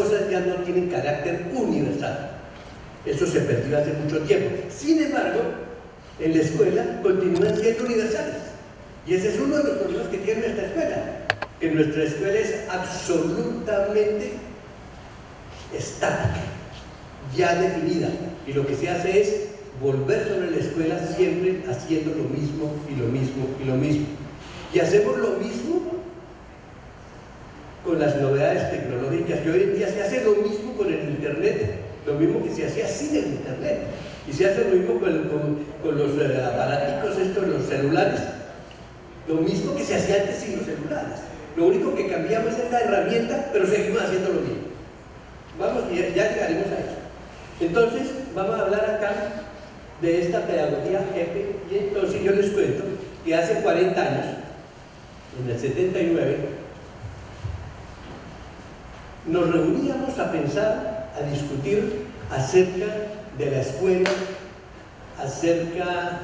cosas ya no tienen carácter universal. Eso se perdió hace mucho tiempo. Sin embargo, en la escuela continúan siendo universales. Y ese es uno de los problemas que tiene nuestra escuela, que nuestra escuela es absolutamente estática, ya definida, y lo que se hace es volver sobre la escuela siempre haciendo lo mismo y lo mismo y lo mismo. Y hacemos lo mismo con las novedades tecnológicas, que hoy en día se hace lo mismo con el internet, lo mismo que se hacía sin el internet, y se hace lo mismo con los aparaticos estos, los celulares, lo mismo que se hacía antes sin los celulares. Lo único que cambiamos es la herramienta, pero seguimos haciendo lo mismo. Vamos, ya llegaremos a eso. Entonces, vamos a hablar acá de esta pedagogía jefe, y entonces yo les cuento que hace 40 años, en el 79, nos reuníamos a pensar, a discutir acerca de la escuela, acerca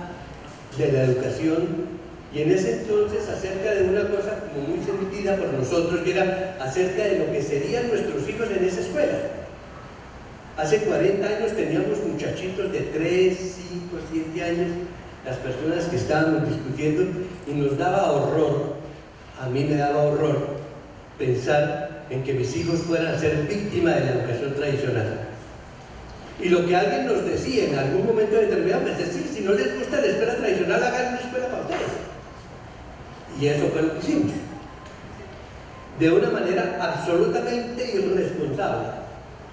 de la educación, y en ese entonces acerca de una cosa como muy sentida por nosotros, que era acerca de lo que serían nuestros hijos en esa escuela. Hace 40 años teníamos muchachitos de 3, 5, 7 años, las personas que estábamos discutiendo, y nos daba horror, a mí me daba horror pensar en que mis hijos fueran a ser víctimas de la educación tradicional. Y lo que alguien nos decía en algún momento determinado, pues es decir, si no les gusta la escuela tradicional, hagan una escuela para ustedes. Y eso fue lo que hicimos. De una manera absolutamente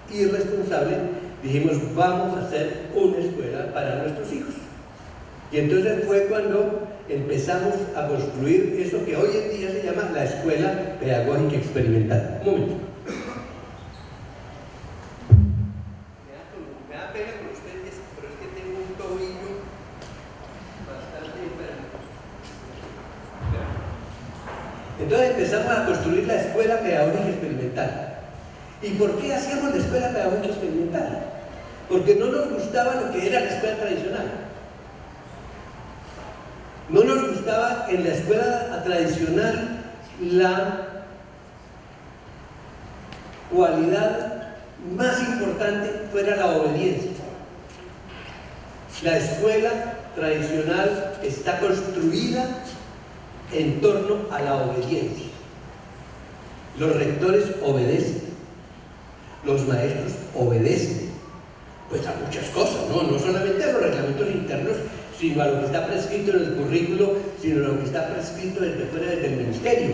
irresponsable, dijimos, vamos a hacer una escuela para nuestros hijos. Y entonces fue cuando empezamos a construir eso que hoy en día se llama la Escuela Pedagógica Experimental. Un momento. Me da pena con ustedes, pero es que tengo un tobillo bastante enfermo. Entonces empezamos a construir la Escuela Pedagógica Experimental. ¿Y por qué hacíamos la Escuela Pedagógica Experimental? Porque no nos gustaba lo que era la escuela tradicional. No nos gustaba en la escuela tradicional la cualidad más importante fuera la obediencia. La escuela tradicional está construida en torno a la obediencia. Los rectores obedecen, los maestros obedecen, pues a muchas cosas, no solamente a los reglamentos internos, sino a lo que está prescrito en el currículo, sino a lo que está prescrito desde fuera del ministerio.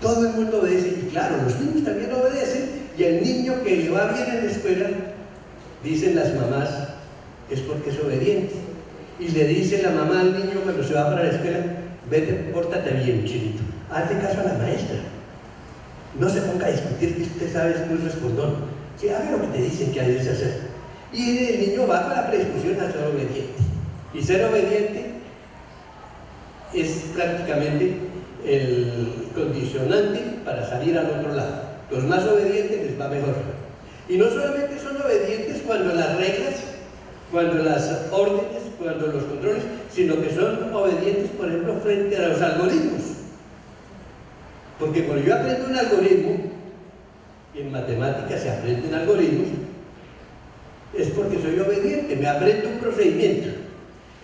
Todo el mundo obedece, y claro, los niños también obedecen, y el niño que le va bien en la escuela, dicen las mamás, es porque es obediente. Y le dice la mamá al niño cuando se va para la escuela, vete, pórtate bien, chinito, hazle caso a la maestra. No se ponga a discutir que usted sabe es muy respondón. Sí, haga lo que te dicen que hay que hacer. Y el niño va para la predisposición a ser obediente. Y ser obediente es prácticamente el condicionante para salir al otro lado. Los más obedientes les va mejor. Y no solamente son obedientes cuando las reglas, cuando las órdenes, cuando los controles, sino que son obedientes, por ejemplo, frente a los algoritmos. Porque cuando yo aprendo un algoritmo, y en matemáticas se aprenden algoritmos, es porque soy obediente, me aprendo un procedimiento.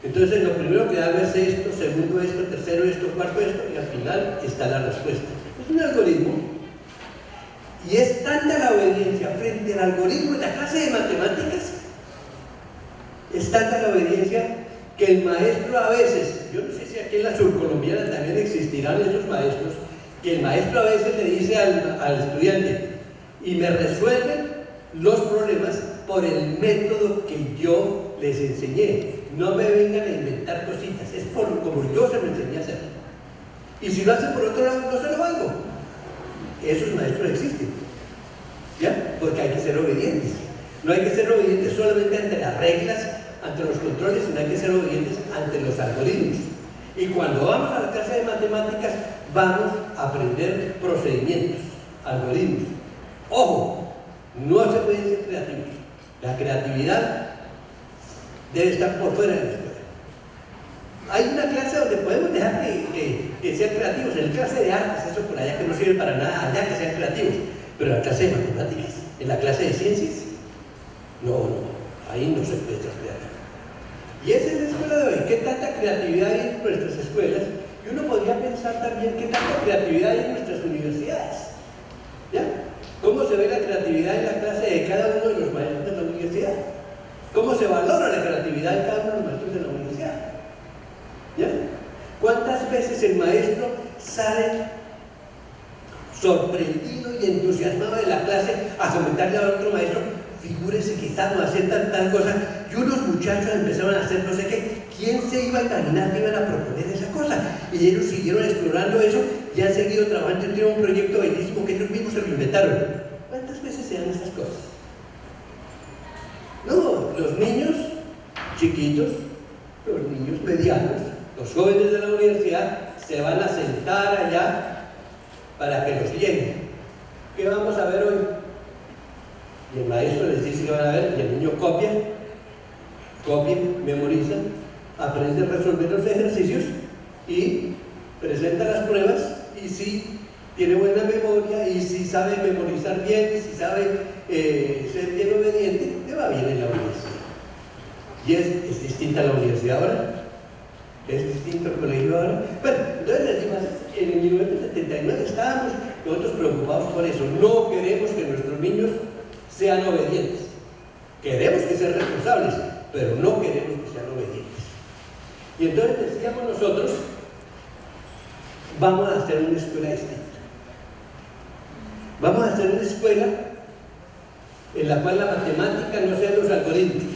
Entonces lo primero que hago es esto, segundo esto, tercero esto, cuarto esto, y al final está la respuesta. Es un algoritmo. Y es tanta la obediencia frente al algoritmo en la clase de matemáticas, es tanta la obediencia que el maestro a veces, yo no sé si aquí en la subcolombiana también existirán esos maestros, que el maestro a veces le dice al estudiante, y me resuelven los problemas por el método que yo les enseñé. No me vengan a inventar cositas, es por como yo se lo enseñé a hacer. Y si lo hacen por otro lado, no se lo hago. Esos maestros existen, ¿ya? Porque hay que ser obedientes. No hay que ser obedientes solamente ante las reglas, ante los controles, sino hay que ser obedientes ante los algoritmos. Y cuando vamos a la clase de matemáticas, vamos a aprender procedimientos, algoritmos. Ojo, no se pueden ser creativos. La creatividad debe estar por fuera de la escuela. Hay una clase donde podemos dejar que sean creativos, en la clase de artes, eso por allá que no sirve para nada, allá que sean creativos. Pero en la clase de matemáticas, en la clase de ciencias, no, ahí no se puede ser creativo. Y esa es la escuela de hoy. ¿Qué tanta creatividad hay en nuestras escuelas? Y uno podría pensar también qué tanta creatividad hay en nuestras universidades. ¿Ya? ¿Cómo se ve la creatividad en la clase de cada uno de los maestros de la universidad? ¿Cómo se valora la creatividad de cada uno de los maestros de la universidad? ¿Ya? ¿Cuántas veces el maestro sale sorprendido y entusiasmado de la clase a comentarle a otro maestro: figúrese que estamos haciendo tal cosa, y unos muchachos empezaron a hacer no sé qué? ¿Quién se iba a imaginar que iban a proponer esa cosa? Y ellos siguieron explorando eso y han seguido trabajando y tienen un proyecto bellísimo que ellos mismos se lo inventaron. ¿Cuántas veces se dan esas cosas? No, los niños chiquitos, los niños medianos, los jóvenes de la universidad se van a sentar allá para que los llenen. ¿Qué vamos a ver hoy? Y el maestro les dice que van a ver, y el niño copia, memoriza, aprende a resolver los ejercicios y presenta las pruebas, y si tiene buena memoria, y si sabe memorizar bien, y si sabe ser bien obediente, le va bien en la universidad. Y es distinta la universidad ahora. ¿Es distinto el colegio ahora? Bueno, entonces les digo, en 1979 estábamos nosotros preocupados por eso. No queremos que nuestros niños sean obedientes. Queremos que sean responsables, pero no queremos que sean obedientes. Y entonces decíamos nosotros: vamos a hacer una escuela distinta. Vamos a hacer una escuela en la cual la matemática no sean los algoritmos.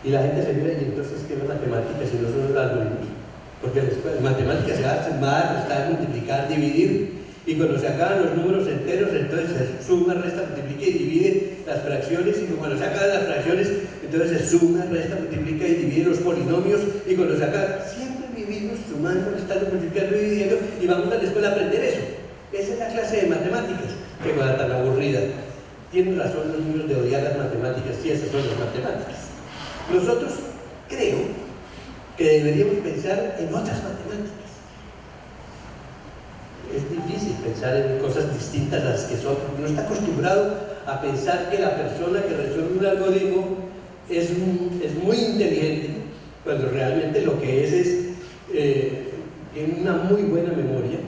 Y la gente se mira: y entonces, ¿qué es la matemática si no son los algoritmos? Porque las matemáticas se hacen sumar, restar, multiplicar, dividir, y cuando se acaban los números enteros, entonces se suma, resta, multiplica y divide las fracciones, y cuando se acaban las fracciones, entonces se suma, resta, multiplica y divide los polinomios, y cuando se acaban, siempre vivimos sumando, restando, multiplicando y dividiendo, y vamos a la escuela a aprender eso. Esa es la clase de matemáticas. Qué cosa tan aburrida. Tienen razón los niños de odiar las matemáticas, si esas son las matemáticas. Nosotros creo que deberíamos pensar en otras matemáticas. Es difícil pensar en cosas distintas a las que son, porque uno está acostumbrado a pensar que la persona que resuelve un algoritmo es muy inteligente, cuando realmente lo que tiene una muy buena memoria,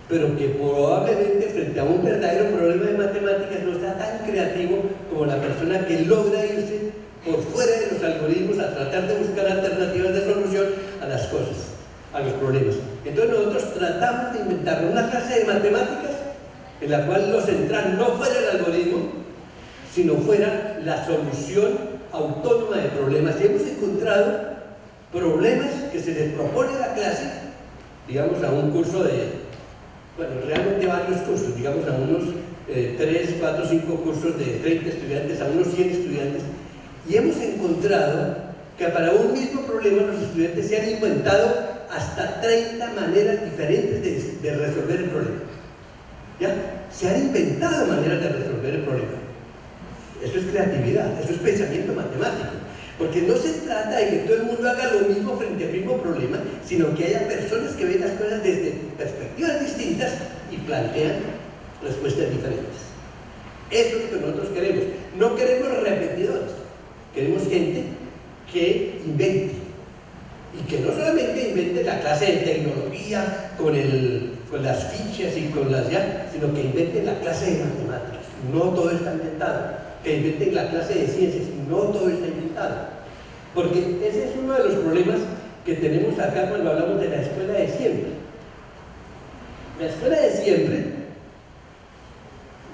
pero que probablemente frente a un verdadero problema de matemáticas no está tan creativo como la persona que logra irse por fuera de los algoritmos a tratar de buscar alternativas de solución a las cosas, a los problemas. Entonces nosotros tratamos de inventar una clase de matemáticas en la cual lo central no fuera el algoritmo, sino fuera la solución autónoma de problemas. Y hemos encontrado problemas que se les propone a la clase, digamos a un curso realmente varios cursos, digamos a unos 3, 4, 5 cursos de 30 estudiantes, a unos 100 estudiantes, y hemos encontrado que para un mismo problema los estudiantes se han inventado hasta 30 maneras diferentes de resolver el problema. ¿Ya? Se han inventado maneras de resolver el problema. Eso es creatividad, eso es pensamiento matemático. Porque no se trata de que todo el mundo haga lo mismo frente al mismo problema, sino que haya personas que ven las cosas desde perspectivas distintas y plantean respuestas diferentes. Eso es lo que nosotros queremos. No queremos repetidores, queremos gente que invente. Y que no solamente invente la clase de tecnología con las fichas y con las sino que invente la clase de matemáticas. No todo está inventado. Que inventen la clase de ciencias, no todo está inventado. Porque ese es uno de los problemas que tenemos acá cuando hablamos de la escuela de siempre. La escuela de siempre,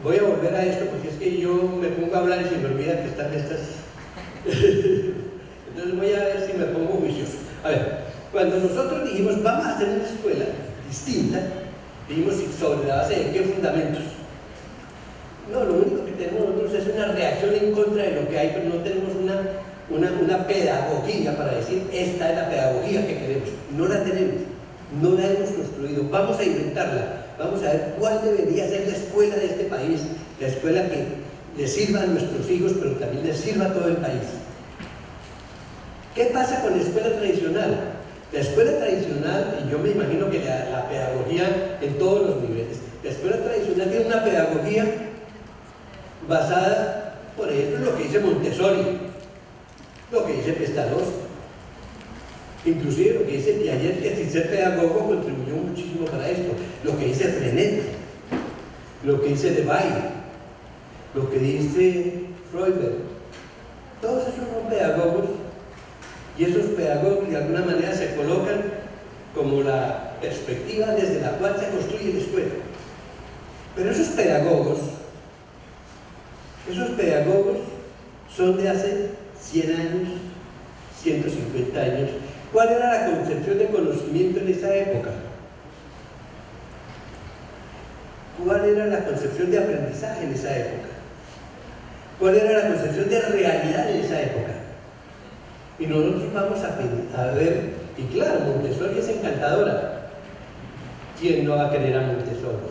voy a volver a esto porque es que yo me pongo a hablar y se me olvida que están estas. Entonces voy a ver si me pongo juicioso. A ver, cuando nosotros dijimos vamos a hacer una escuela distinta, dijimos sobre la base de qué fundamentos. No, lo único que tenemos nosotros es una reacción en contra de lo que hay, pero no tenemos una pedagogía para decir esta es la pedagogía que queremos. No la tenemos, no la hemos construido. Vamos a inventarla, vamos a ver cuál debería ser la escuela de este país, la escuela que le sirva a nuestros hijos, pero también le sirva a todo el país. ¿Qué pasa con la escuela tradicional? La escuela tradicional, y yo me imagino que la pedagogía en todos los niveles, La escuela tradicional tiene una pedagogía basada, por ejemplo, en lo que dice Montessori, lo que dice Pestalozzi, inclusive lo que dice Piaget, que sin ser pedagogo contribuyó muchísimo para esto, lo que dice Frenet, lo que dice Debye, lo que dice Freud. Todos esos son pedagogos, y esos pedagogos de alguna manera se colocan como la perspectiva desde la cual se construye la escuela. Pero esos pedagogos son de hace 100 años, 150 años. ¿Cuál era la concepción de conocimiento en esa época? ¿Cuál era la concepción de aprendizaje en esa época? ¿Cuál era la concepción de realidad en esa época? Y nosotros vamos a ver, y claro, Montessori es encantadora. ¿Quién no va a querer a Montessori?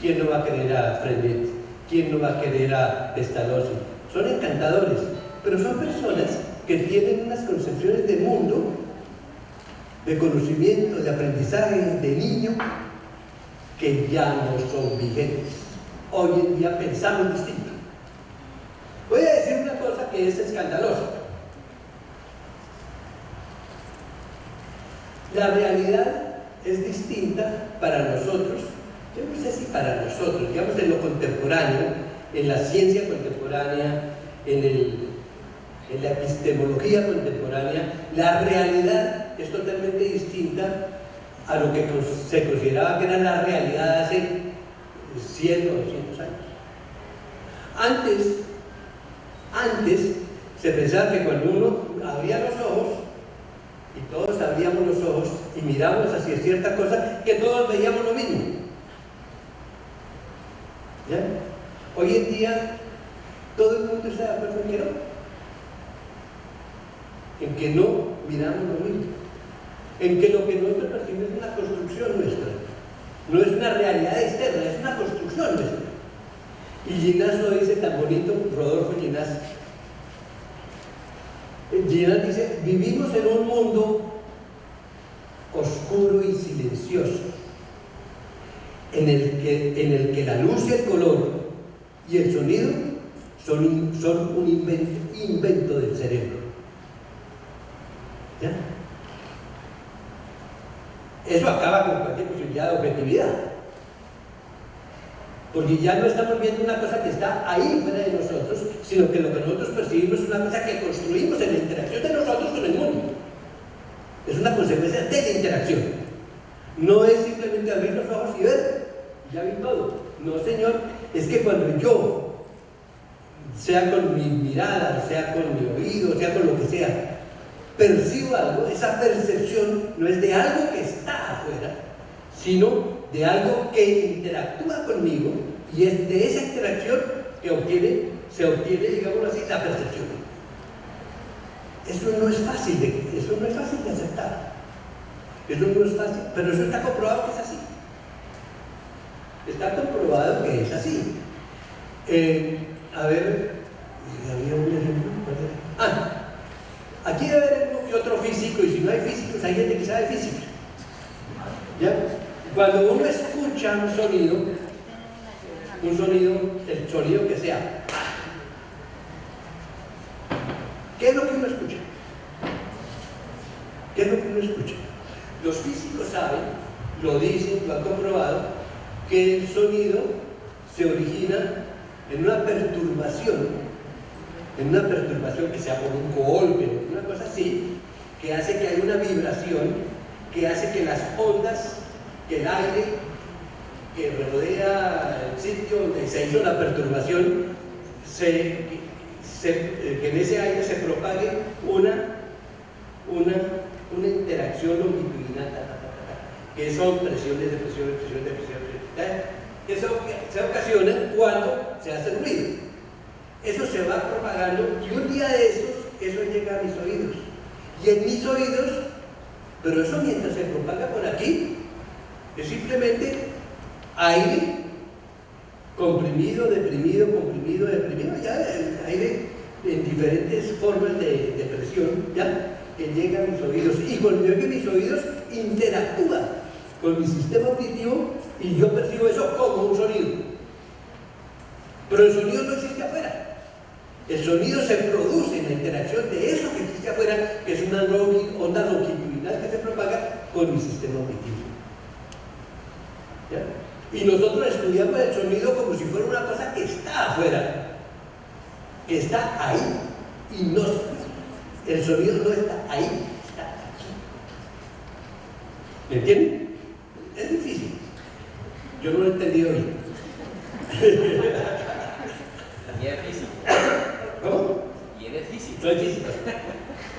¿Quién no va a querer a Frenet? ¿Quién no va a querer a Pestalozzi? Son encantadores, pero son personas que tienen unas concepciones de mundo, de conocimiento, de aprendizaje, de niño, que ya no son vigentes. Hoy en día pensamos distinto. Voy a decir una cosa que es escandalosa. La realidad es distinta para nosotros. Yo no sé si para nosotros, digamos en lo contemporáneo, en la ciencia contemporánea, en la epistemología contemporánea, la realidad es totalmente distinta a lo que se consideraba que era la realidad hace 100 o 200 años. Antes se pensaba que cuando uno abría los ojos, y todos abríamos los ojos y miramos hacia cierta cosa, que todos veíamos lo mismo. ¿Ya? Hoy en día todo el mundo está de acuerdo en que no miramos lo mismo, en que lo que nosotros percibimos es una construcción nuestra, no es una realidad externa, es una construcción nuestra. Y Ginás lo dice tan bonito, Rodolfo Ginás. Ginás dice: vivimos en un mundo oscuro y silencioso, en el que la luz y el color y el sonido son un invento del cerebro. ¿Ya? Eso acaba con cualquier posibilidad de objetividad, porque ya no estamos viendo una cosa que está ahí fuera de nosotros, sino que lo que nosotros percibimos es una cosa que construimos en la interacción de nosotros con el mundo. Es una consecuencia de la interacción. No es simplemente abrir los ojos y ver, ya vi todo. No, señor, es que cuando yo, sea con mi mirada, sea con mi oído, sea con lo que sea, percibo algo, esa percepción no es de algo que está afuera, sino de algo que interactúa conmigo, y es de esa interacción que se obtiene, digámoslo así, la percepción. Eso no es fácil de aceptar. Eso no es fácil, pero eso está comprobado que es así. Está comprobado que es así. A ver, había un ejemplo. Aquí debe haber uno que otro físico, y si no hay físicos, hay gente que sabe física. ¿Ya? Cuando uno escucha un sonido, el sonido que sea, ¿qué es lo que uno escucha? ¿Qué es lo que uno escucha? Los físicos saben, lo dicen, lo han comprobado, que el sonido se origina en una perturbación que sea por un golpe o una cosa así, que hace que haya una vibración, que hace que las ondas, que el aire que rodea el sitio donde se hizo la perturbación, que en ese aire se propague una interacción longitudinal, que son presiones de presión, que se ocasionan cuando se hace ruido. Eso se va propagando, y un día de estos, eso llega a mis oídos. Y en mis oídos, pero eso mientras se propaga por aquí, es simplemente aire comprimido, deprimido, ya el aire en diferentes formas de presión, ya, que llega a mis oídos, y cuando yo que mis oídos interactúan con mi sistema auditivo y yo percibo eso como un sonido. Pero el sonido no existe afuera. El sonido se produce en la interacción de eso que existe afuera, que es una onda longitudinal que se propaga con mi sistema auditivo. ¿Ya? Y nosotros estudiamos el sonido como si fuera una cosa que está afuera, que está ahí, y no, el sonido no está ahí, está aquí. ¿Me entienden? Es difícil. Yo no lo he entendido bien. Y es físico. ¿Cómo? Y eres físico. Soy físico.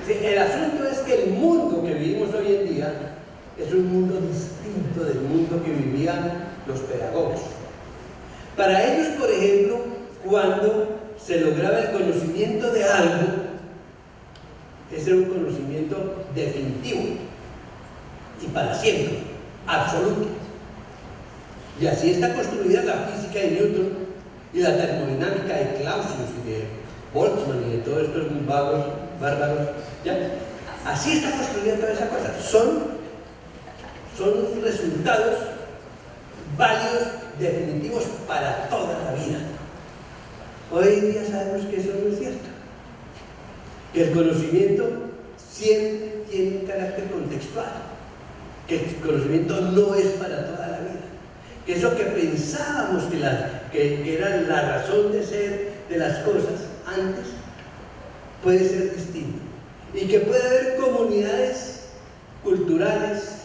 Sí, el asunto es que el mundo que vivimos hoy en día es un mundo distinto del mundo que vivían los pedagogos. Para ellos, por ejemplo, cuando se lograba el conocimiento de algo, ese era un conocimiento definitivo y para siempre, absoluto. Y así está construida la física de Newton y la termodinámica de Clausius y de Boltzmann y de todos estos vagos, bárbaros. ¿Ya? Así está construida toda esa cosa. Son resultados válidos, definitivos para toda la vida. Hoy en día sabemos que eso no es cierto, que el conocimiento siempre tiene un carácter contextual, que el conocimiento no es para toda la vida, que eso que pensábamos que era la razón de ser de las cosas antes puede ser distinto, y que puede haber comunidades culturales,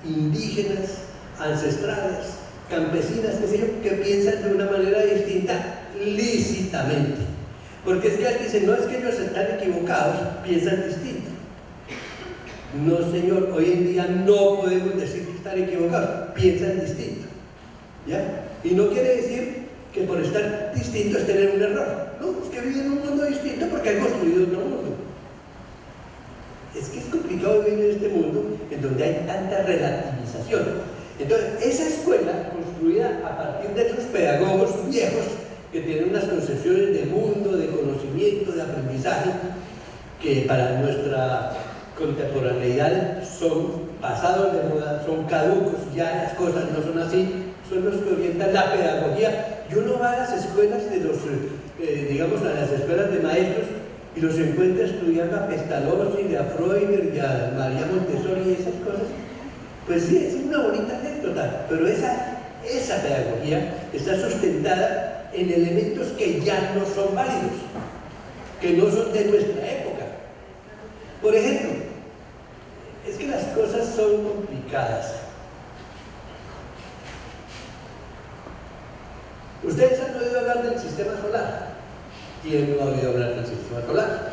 indígenas, ancestrales, campesinas, que piensan de una manera distinta, lícitamente. Porque es que alguien dice, no es que ellos están equivocados, piensan distinto. No, señor, hoy en día no podemos decir que están equivocados, piensan distinto. ¿Ya? Y no quiere decir que por estar distinto es tener un error. No, es que viven en un mundo distinto porque han construido otro mundo. Es que es complicado vivir en este mundo en donde hay tanta relativización. Entonces, esa escuela construida a partir de esos pedagogos viejos que tienen unas concepciones de mundo, de conocimiento, de aprendizaje, que para nuestra contemporaneidad son pasados de moda, son caducos, ya las cosas no son así, son los que orientan la pedagogía. Y uno va a las escuelas de los, digamos, a las escuelas de maestros y los encuentra estudiando a Pestalozzi, a Freud, y a María Montessori y esas cosas. Pues sí, es una bonita anécdota, pero esa pedagogía está sustentada en elementos que ya no son válidos, que no son de nuestra época. Por ejemplo, es que las cosas son complicadas. Ustedes han oído hablar del sistema solar. ¿Quién no ha oído hablar del sistema solar?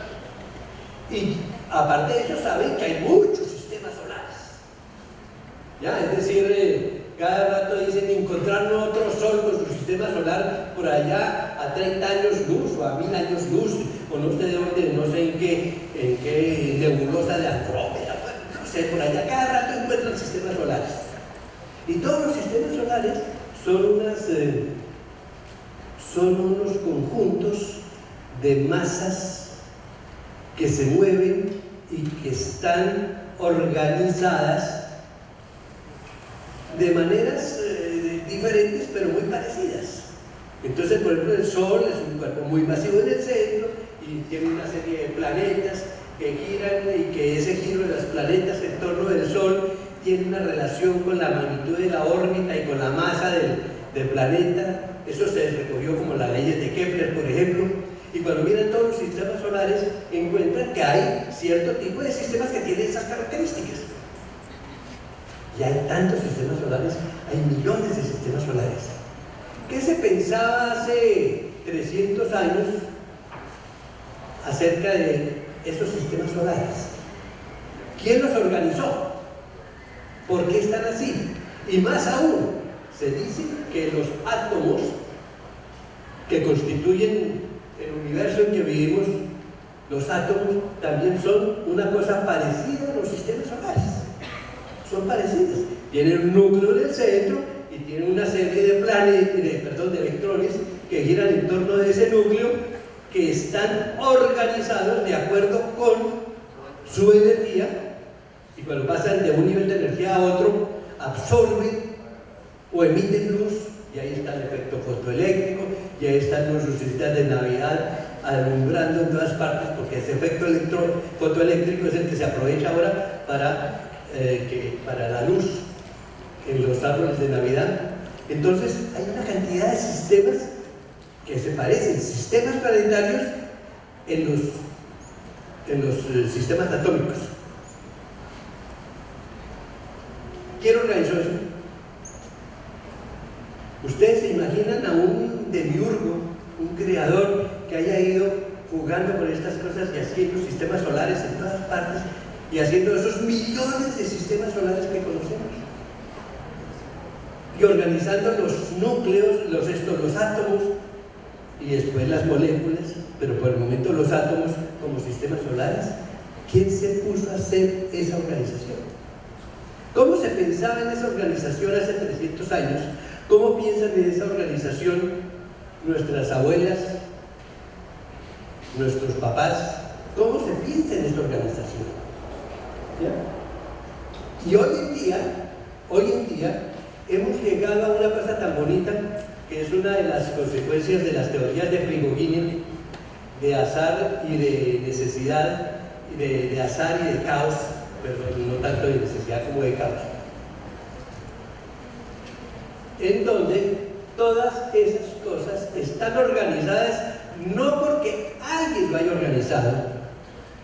Y aparte de eso saben que hay muchos sistemas solares. ¿Ya? Es decir, cada rato dicen encontrar otro sol con su sistema solar por allá a 30 años luz o a 1000 años luz, o no sé de dónde, no sé en qué nebulosa de Andrómeda, no sé, por allá cada rato encuentran sistemas solares. Y todos los sistemas solares son unos conjuntos de masas que se mueven y que están organizadas de maneras diferentes pero muy parecidas. Entonces, por ejemplo, el Sol es un cuerpo muy masivo en el centro y tiene una serie de planetas que giran, y que ese giro de los planetas en torno del Sol tiene una relación con la magnitud de la órbita y con la masa del planeta. Eso se recogió como las leyes de Kepler, por ejemplo. Y cuando miran todos los sistemas solares, encuentran que hay cierto tipo de sistemas que tienen esas características. Y hay tantos sistemas solares, hay millones de sistemas solares. ¿Qué se pensaba hace 300 años acerca de esos sistemas solares? ¿Quién los organizó? ¿Por qué están así? Y más aún, se dice que los átomos que constituyen el universo en que vivimos, los átomos también son una cosa parecida a los sistemas solares. Son parecidos. Tienen un núcleo en el centro y tienen una serie de de electrones que giran en torno de ese núcleo, que están organizados de acuerdo con su energía, y cuando pasan de un nivel de energía a otro, absorben o emiten luz, y ahí está el efecto fotoeléctrico, y ahí están los lucecitas de Navidad alumbrando en todas partes, porque ese efecto fotoeléctrico es el que se aprovecha ahora para la luz en los árboles de Navidad. Entonces hay una cantidad de sistemas que se parecen, sistemas planetarios en los sistemas atómicos. ¿Quién organizó eso? ¿Ustedes se imaginan a un demiurgo, un creador que haya ido jugando con estas cosas y haciendo sistemas solares en todas partes y haciendo esos millones de sistemas solares que conocemos? Y organizando los núcleos, los átomos y después las moléculas, pero por el momento los átomos como sistemas solares. ¿Quién se puso a hacer esa organización? ¿Cómo se pensaba en esa organización hace 300 años? ¿Cómo piensan en esa organización nuestras abuelas, nuestros papás? ¿Cómo se piensa en esa organización? ¿Ya? Y hoy en día hemos llegado a una cosa tan bonita que es una de las consecuencias de las teorías de Prigogine, de azar y de necesidad, de azar y de caos, perdón, no tanto de necesidad como de caos, en donde todas esas cosas están organizadas no porque alguien lo haya organizado,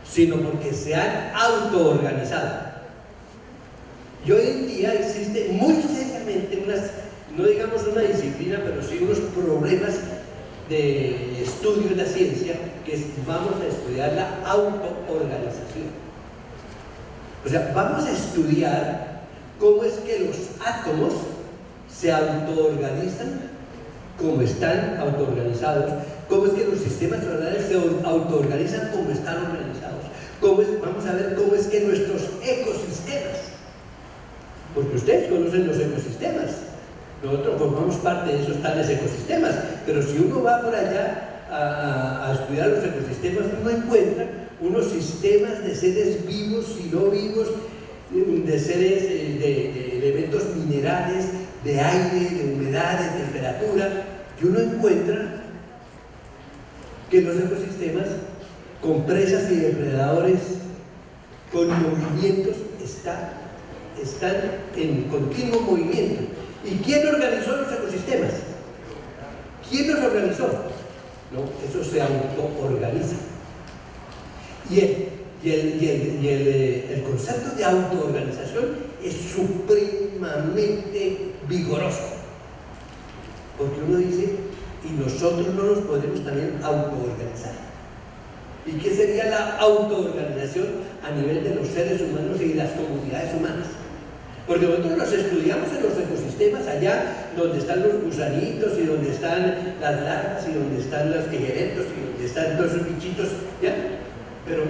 sino porque se han autoorganizado. Y hoy en día existe muy seriamente no digamos una disciplina, pero sí unos problemas de estudio de la ciencia, que vamos a estudiar la autoorganización. O sea, vamos a estudiar cómo es que los átomos se autoorganizan, como están autoorganizados, cómo es que los sistemas solares se autoorganizan como están organizados, vamos a ver cómo es que nuestros ecosistemas, porque ustedes conocen los ecosistemas, nosotros formamos parte de esos tales ecosistemas, pero si uno va por allá a estudiar los ecosistemas, uno encuentra unos sistemas de seres vivos y no vivos, de seres, de elementos minerales, de aire, de humedad, de temperatura, y uno encuentra que los ecosistemas, con presas y depredadores, con movimientos, están en continuo movimiento. ¿Y quién organizó los ecosistemas? ¿Quién los organizó? No, eso se autoorganiza. Y el concepto de autoorganización es supremamente vigoroso, porque uno dice, y nosotros no nos podemos también autoorganizar. ¿Y qué sería la autoorganización a nivel de los seres humanos y de las comunidades humanas? Porque nosotros los estudiamos en los ecosistemas, allá donde están los gusanitos y donde están las larvas y donde están los quejerentos y donde están todos esos bichitos, ¿ya? Pero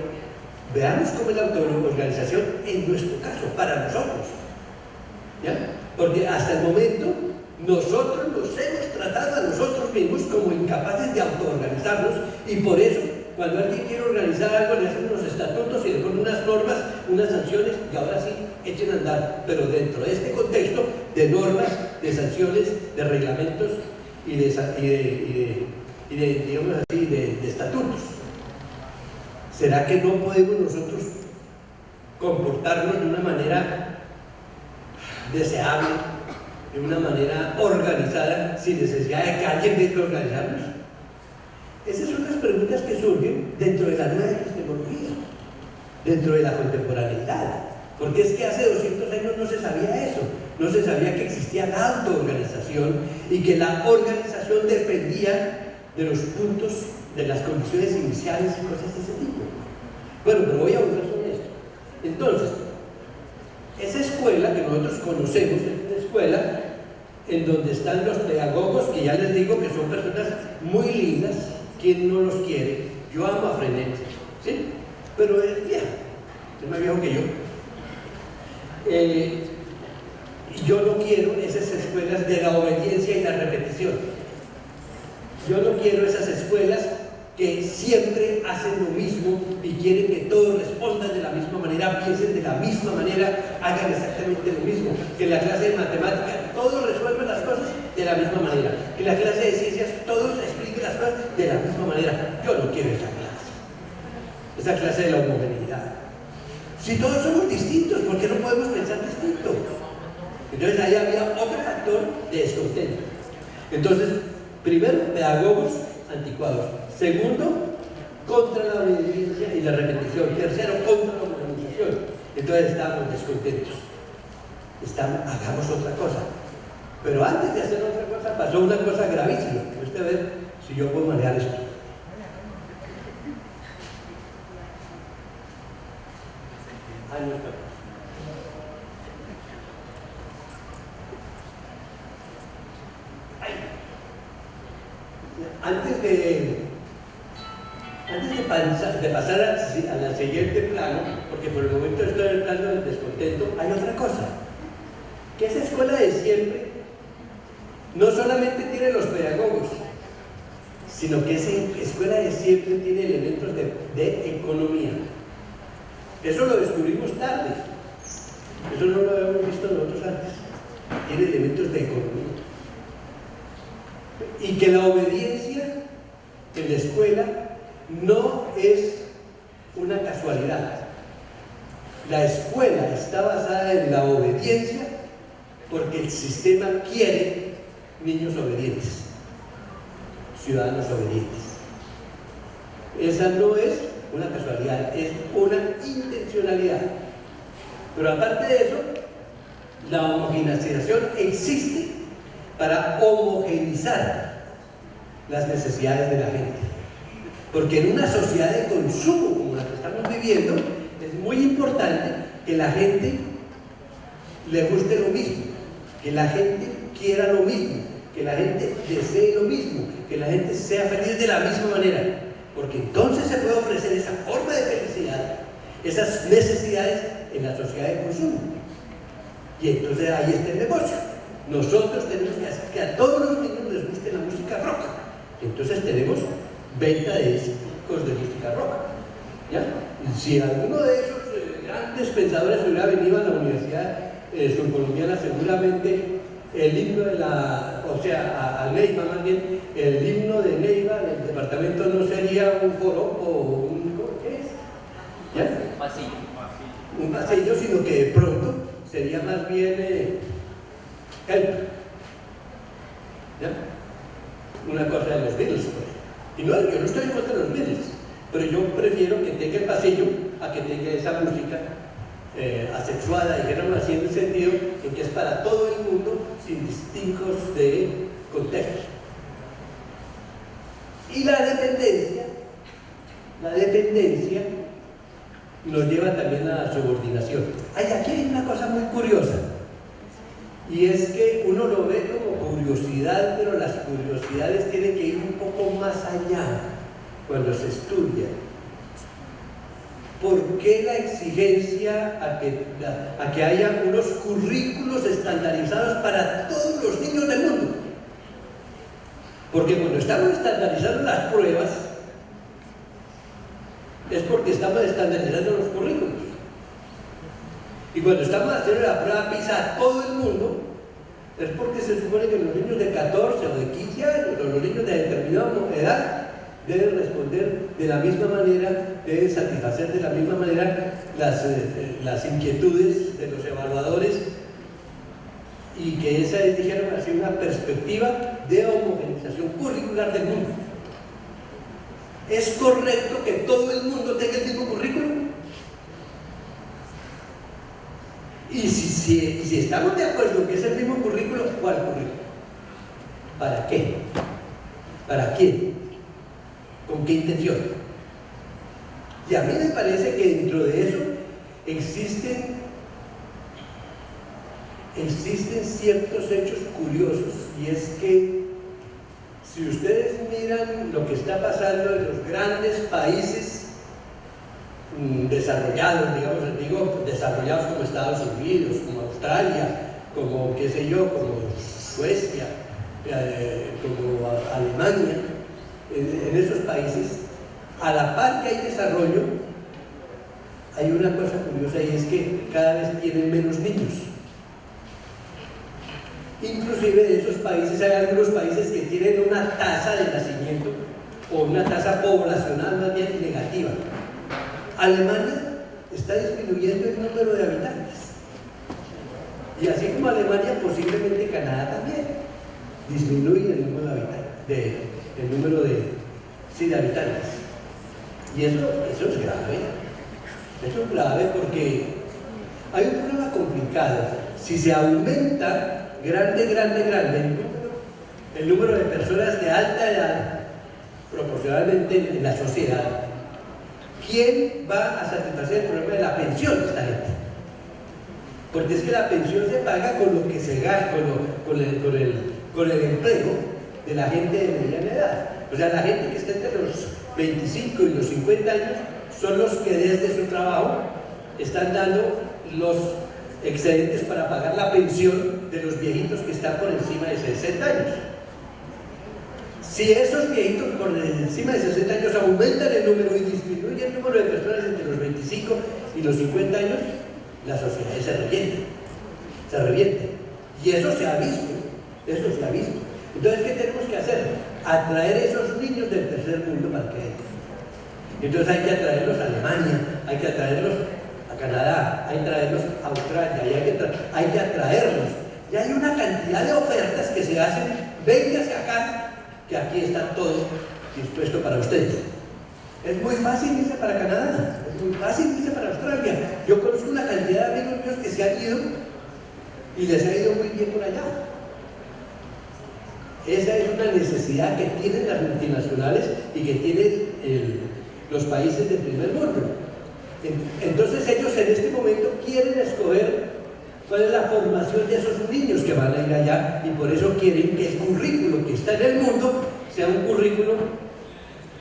veamos cómo es la autoorganización en nuestro caso, para nosotros, ¿ya? Porque hasta el momento nosotros nos hemos tratado a nosotros mismos como incapaces de autoorganizarnos, y por eso cuando alguien quiere organizar algo le hacen unos estatutos y le ponen unas normas, unas sanciones, y ahora sí echen a andar, pero dentro de este contexto de normas, de sanciones, de reglamentos y de digamos así, de estatutos. ¿Será que no podemos nosotros comportarnos de una manera deseable, de una manera organizada, sin necesidad de que alguien venga a organizarnos? Esas son las preguntas que surgen dentro de la nueva epistemología, dentro de la contemporaneidad, porque es que hace 200 años no se sabía eso, no se sabía que existía la autoorganización y que la organización dependía de los puntos, de las condiciones iniciales y cosas de ese tipo. Bueno, pero voy a volver sobre esto. Entonces, esa escuela que nosotros conocemos es una escuela en donde están los pedagogos, que ya les digo que son personas muy lindas. ¿Quién no los quiere? Yo amo a Frenet, ¿sí? Pero es viejo, es más viejo que yo. Y yo no quiero esas escuelas de la obediencia y la repetición. Yo no quiero esas escuelas que siempre hacen lo mismo y quieren que todos respondan de la misma manera, piensen de la misma manera, hagan exactamente lo mismo. Que en la clase de matemáticas todos resuelven las cosas de la misma manera. Que en la clase de ciencias todos expliquen las cosas de la misma manera. Yo no quiero esa clase de la homogeneidad. Si todos somos distintos, ¿por qué no podemos pensar distinto? Entonces ahí había otro factor de descontento. Entonces, primero, pedagogos anticuados. Segundo, contra la obediencia y la repetición. Tercero, contra la homogenización. Entonces estábamos descontentos. Hagamos otra cosa. Pero antes de hacer otra cosa, pasó una cosa gravísima. Usted a ver si yo puedo manejar esto. Antes de pasar a la siguiente plano, porque por el momento estoy en el plano del descontento, hay otra cosa, que esa escuela de siempre no solamente tiene los pedagogos, sino que esa escuela de siempre tiene elementos de economía. Eso lo descubrimos tarde, eso no lo habíamos visto nosotros antes, tiene elementos de economía. Y que la obediencia en la escuela no es una casualidad. La escuela está basada en la obediencia porque el sistema quiere niños obedientes, ciudadanos obedientes. Esa no es una casualidad, es una intencionalidad. Pero aparte de eso, la homogeneización existe para homogeneizar las necesidades de la gente. Porque en una sociedad de consumo como la que estamos viviendo, es muy importante que la gente le guste lo mismo, que la gente quiera lo mismo, que la gente desee lo mismo, que la gente sea feliz de la misma manera. Porque entonces se puede ofrecer esa forma de felicidad, esas necesidades en la sociedad de consumo. Y entonces ahí está el negocio. Nosotros tenemos que hacer que a todos los niños les guste la música rock. Entonces tenemos venta de discos de música rock. ¿Ya? Y si alguno de esos grandes pensadores hubiera venido a la Universidad Surcolombiana, seguramente el himno de a Neiva más bien, el himno de Neiva del departamento no sería un joropo o un... ¿qué es? ¿Ya? Un pasillo, sino que de pronto sería más bien help. ¿Ya? Una cosa de los Beatles, pues. Y no, yo no estoy en contra de los Beatles, pero yo prefiero que tenga el pasillo a que tenga esa música asexuada, dijéramos así, en el sentido en que es para todo el mundo sin distingos de contexto. Y la dependencia nos lleva también a la subordinación. Aquí hay una cosa muy curiosa, y es que uno lo ve como curiosidad, pero las curiosidades tienen que ir un poco más allá cuando se estudia. ¿Por qué la exigencia a que haya unos currículos estandarizados para todos los niños del mundo? Porque cuando estamos estandarizando las pruebas, es porque estamos estandarizando los currículos. Y cuando estamos haciendo la prueba PISA a todo el mundo, es porque se supone que los niños de 14 o de 15 años, o los niños de determinada edad, deben responder de la misma manera, deben satisfacer de la misma manera las inquietudes de los evaluadores, y que esa es, dijeron así, una perspectiva de homogenización curricular del mundo. ¿Es correcto que todo el mundo tenga el mismo currículo? Y si estamos de acuerdo que es el mismo currículo, ¿cuál currículo? ¿Para qué? ¿Para quién? ¿Con qué intención? Y a mí me parece que dentro de eso existen ciertos hechos curiosos, y es que si ustedes miran lo que está pasando en los grandes países desarrollados, digo desarrollados como Estados Unidos, como Australia, como qué sé yo, como Suecia, como Alemania, en esos países a la par que hay desarrollo, hay una cosa curiosa y es que cada vez tienen menos niños. Inclusive de esos países hay algunos países que tienen una tasa de nacimiento o una tasa poblacional más bien negativa. Alemania está disminuyendo el número de habitantes. Y así como Alemania, posiblemente Canadá también disminuye el número de habitantes, de habitantes. Y eso es grave. Eso es grave porque hay un problema complicado. Si se aumenta grande el número de personas de alta edad proporcionalmente en la sociedad, ¿quién va a satisfacer el problema de la pensión de esta gente? Porque es que la pensión se paga con lo que se gana, con el empleo de la gente de mediana edad. O sea, la gente que está entre los 25 y los 50 años son los que desde su trabajo están dando los excedentes para pagar la pensión de los viejitos que están por encima de 60 años. Si esos viejitos por encima de 60 años aumentan el número y disminuyen el número de personas entre los 25 y los 50 años, la sociedad se revienta. Y eso se ha visto. Entonces, ¿qué tenemos que hacer? Atraer esos niños del tercer mundo para que entren. Entonces hay que atraerlos a Alemania, hay que atraerlos a Canadá, hay que atraerlos a Australia, hay que atraerlos. Y hay una cantidad de ofertas que se hacen, véngase acá, que aquí está todo dispuesto para ustedes. Es muy fácil irse para Canadá, es muy fácil irse para Australia. Yo conozco una cantidad de amigos míos que se han ido y les ha ido muy bien por allá. Esa es una necesidad que tienen las multinacionales y que tienen los países del primer mundo. Entonces ellos en este momento quieren escoger cuál es la formación de esos niños que van a ir allá y por eso quieren que el currículo que está en el mundo sea un currículo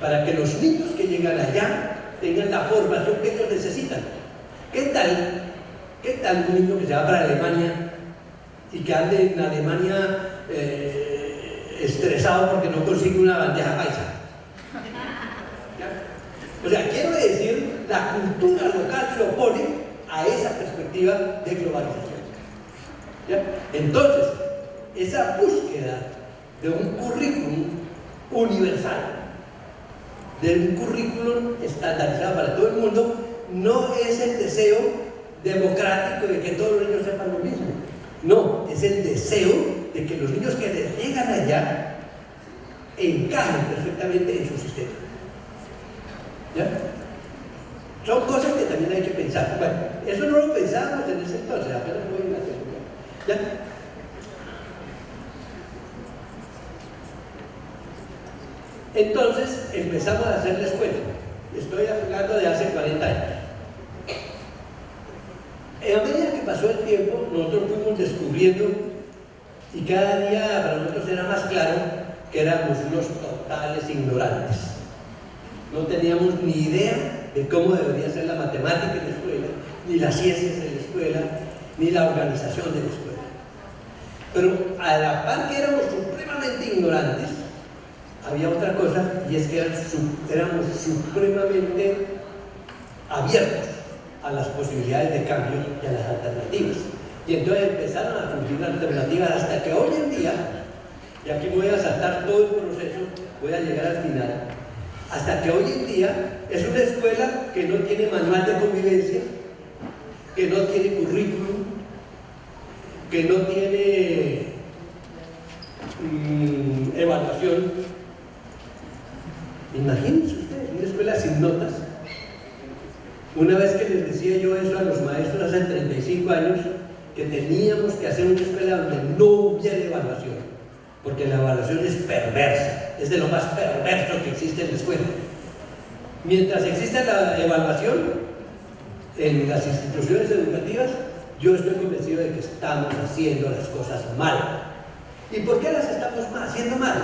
para que los niños que llegan allá tengan la formación que ellos necesitan. ¿Qué tal un niño que se va para Alemania y que ande en Alemania estresado porque no consigue una bandeja paisa? O sea, quiero decir, la cultura local se opone a esa perspectiva de globalización. ¿Ya? Entonces, esa búsqueda de un currículum universal, de un currículum estandarizado para todo el mundo, no es el deseo democrático de que todos los niños sepan lo mismo. No, es el deseo de que los niños que les llegan allá encajen perfectamente en su sistema. ¿Ya? Son cosas que también hay que pensar. Bueno, eso no lo pensábamos en ese entonces, apenas voy en la segunda. ¿Ya? Entonces empezamos a hacer la escuela. Estoy hablando de hace 40 años. A medida que pasó el tiempo, nosotros fuimos descubriendo y cada día para nosotros era más claro que éramos unos totales ignorantes. No teníamos ni idea de cómo debería ser la matemática en la escuela, ni las ciencias en la escuela, ni la organización de la escuela. Pero a la par que éramos supremamente ignorantes, había otra cosa, y es que éramos supremamente abiertos a las posibilidades de cambio y a las alternativas. Y entonces empezaron a surgir las alternativas hasta que hoy en día, y aquí voy a saltar todo el proceso, voy a llegar al final, hasta que hoy en día es una escuela que no tiene manual de convivencia, que no tiene currículum, que no tiene evaluación. Imagínense ustedes, una escuela sin notas. Una vez que les decía yo eso a los maestros hace 35 años, que teníamos que hacer una escuela donde no hubiera evaluación, porque la evaluación es perversa, es de lo más perverso que existe en la escuela. Mientras exista la evaluación en las instituciones educativas, yo estoy convencido de que estamos haciendo las cosas mal. ¿Y por qué las estamos haciendo mal?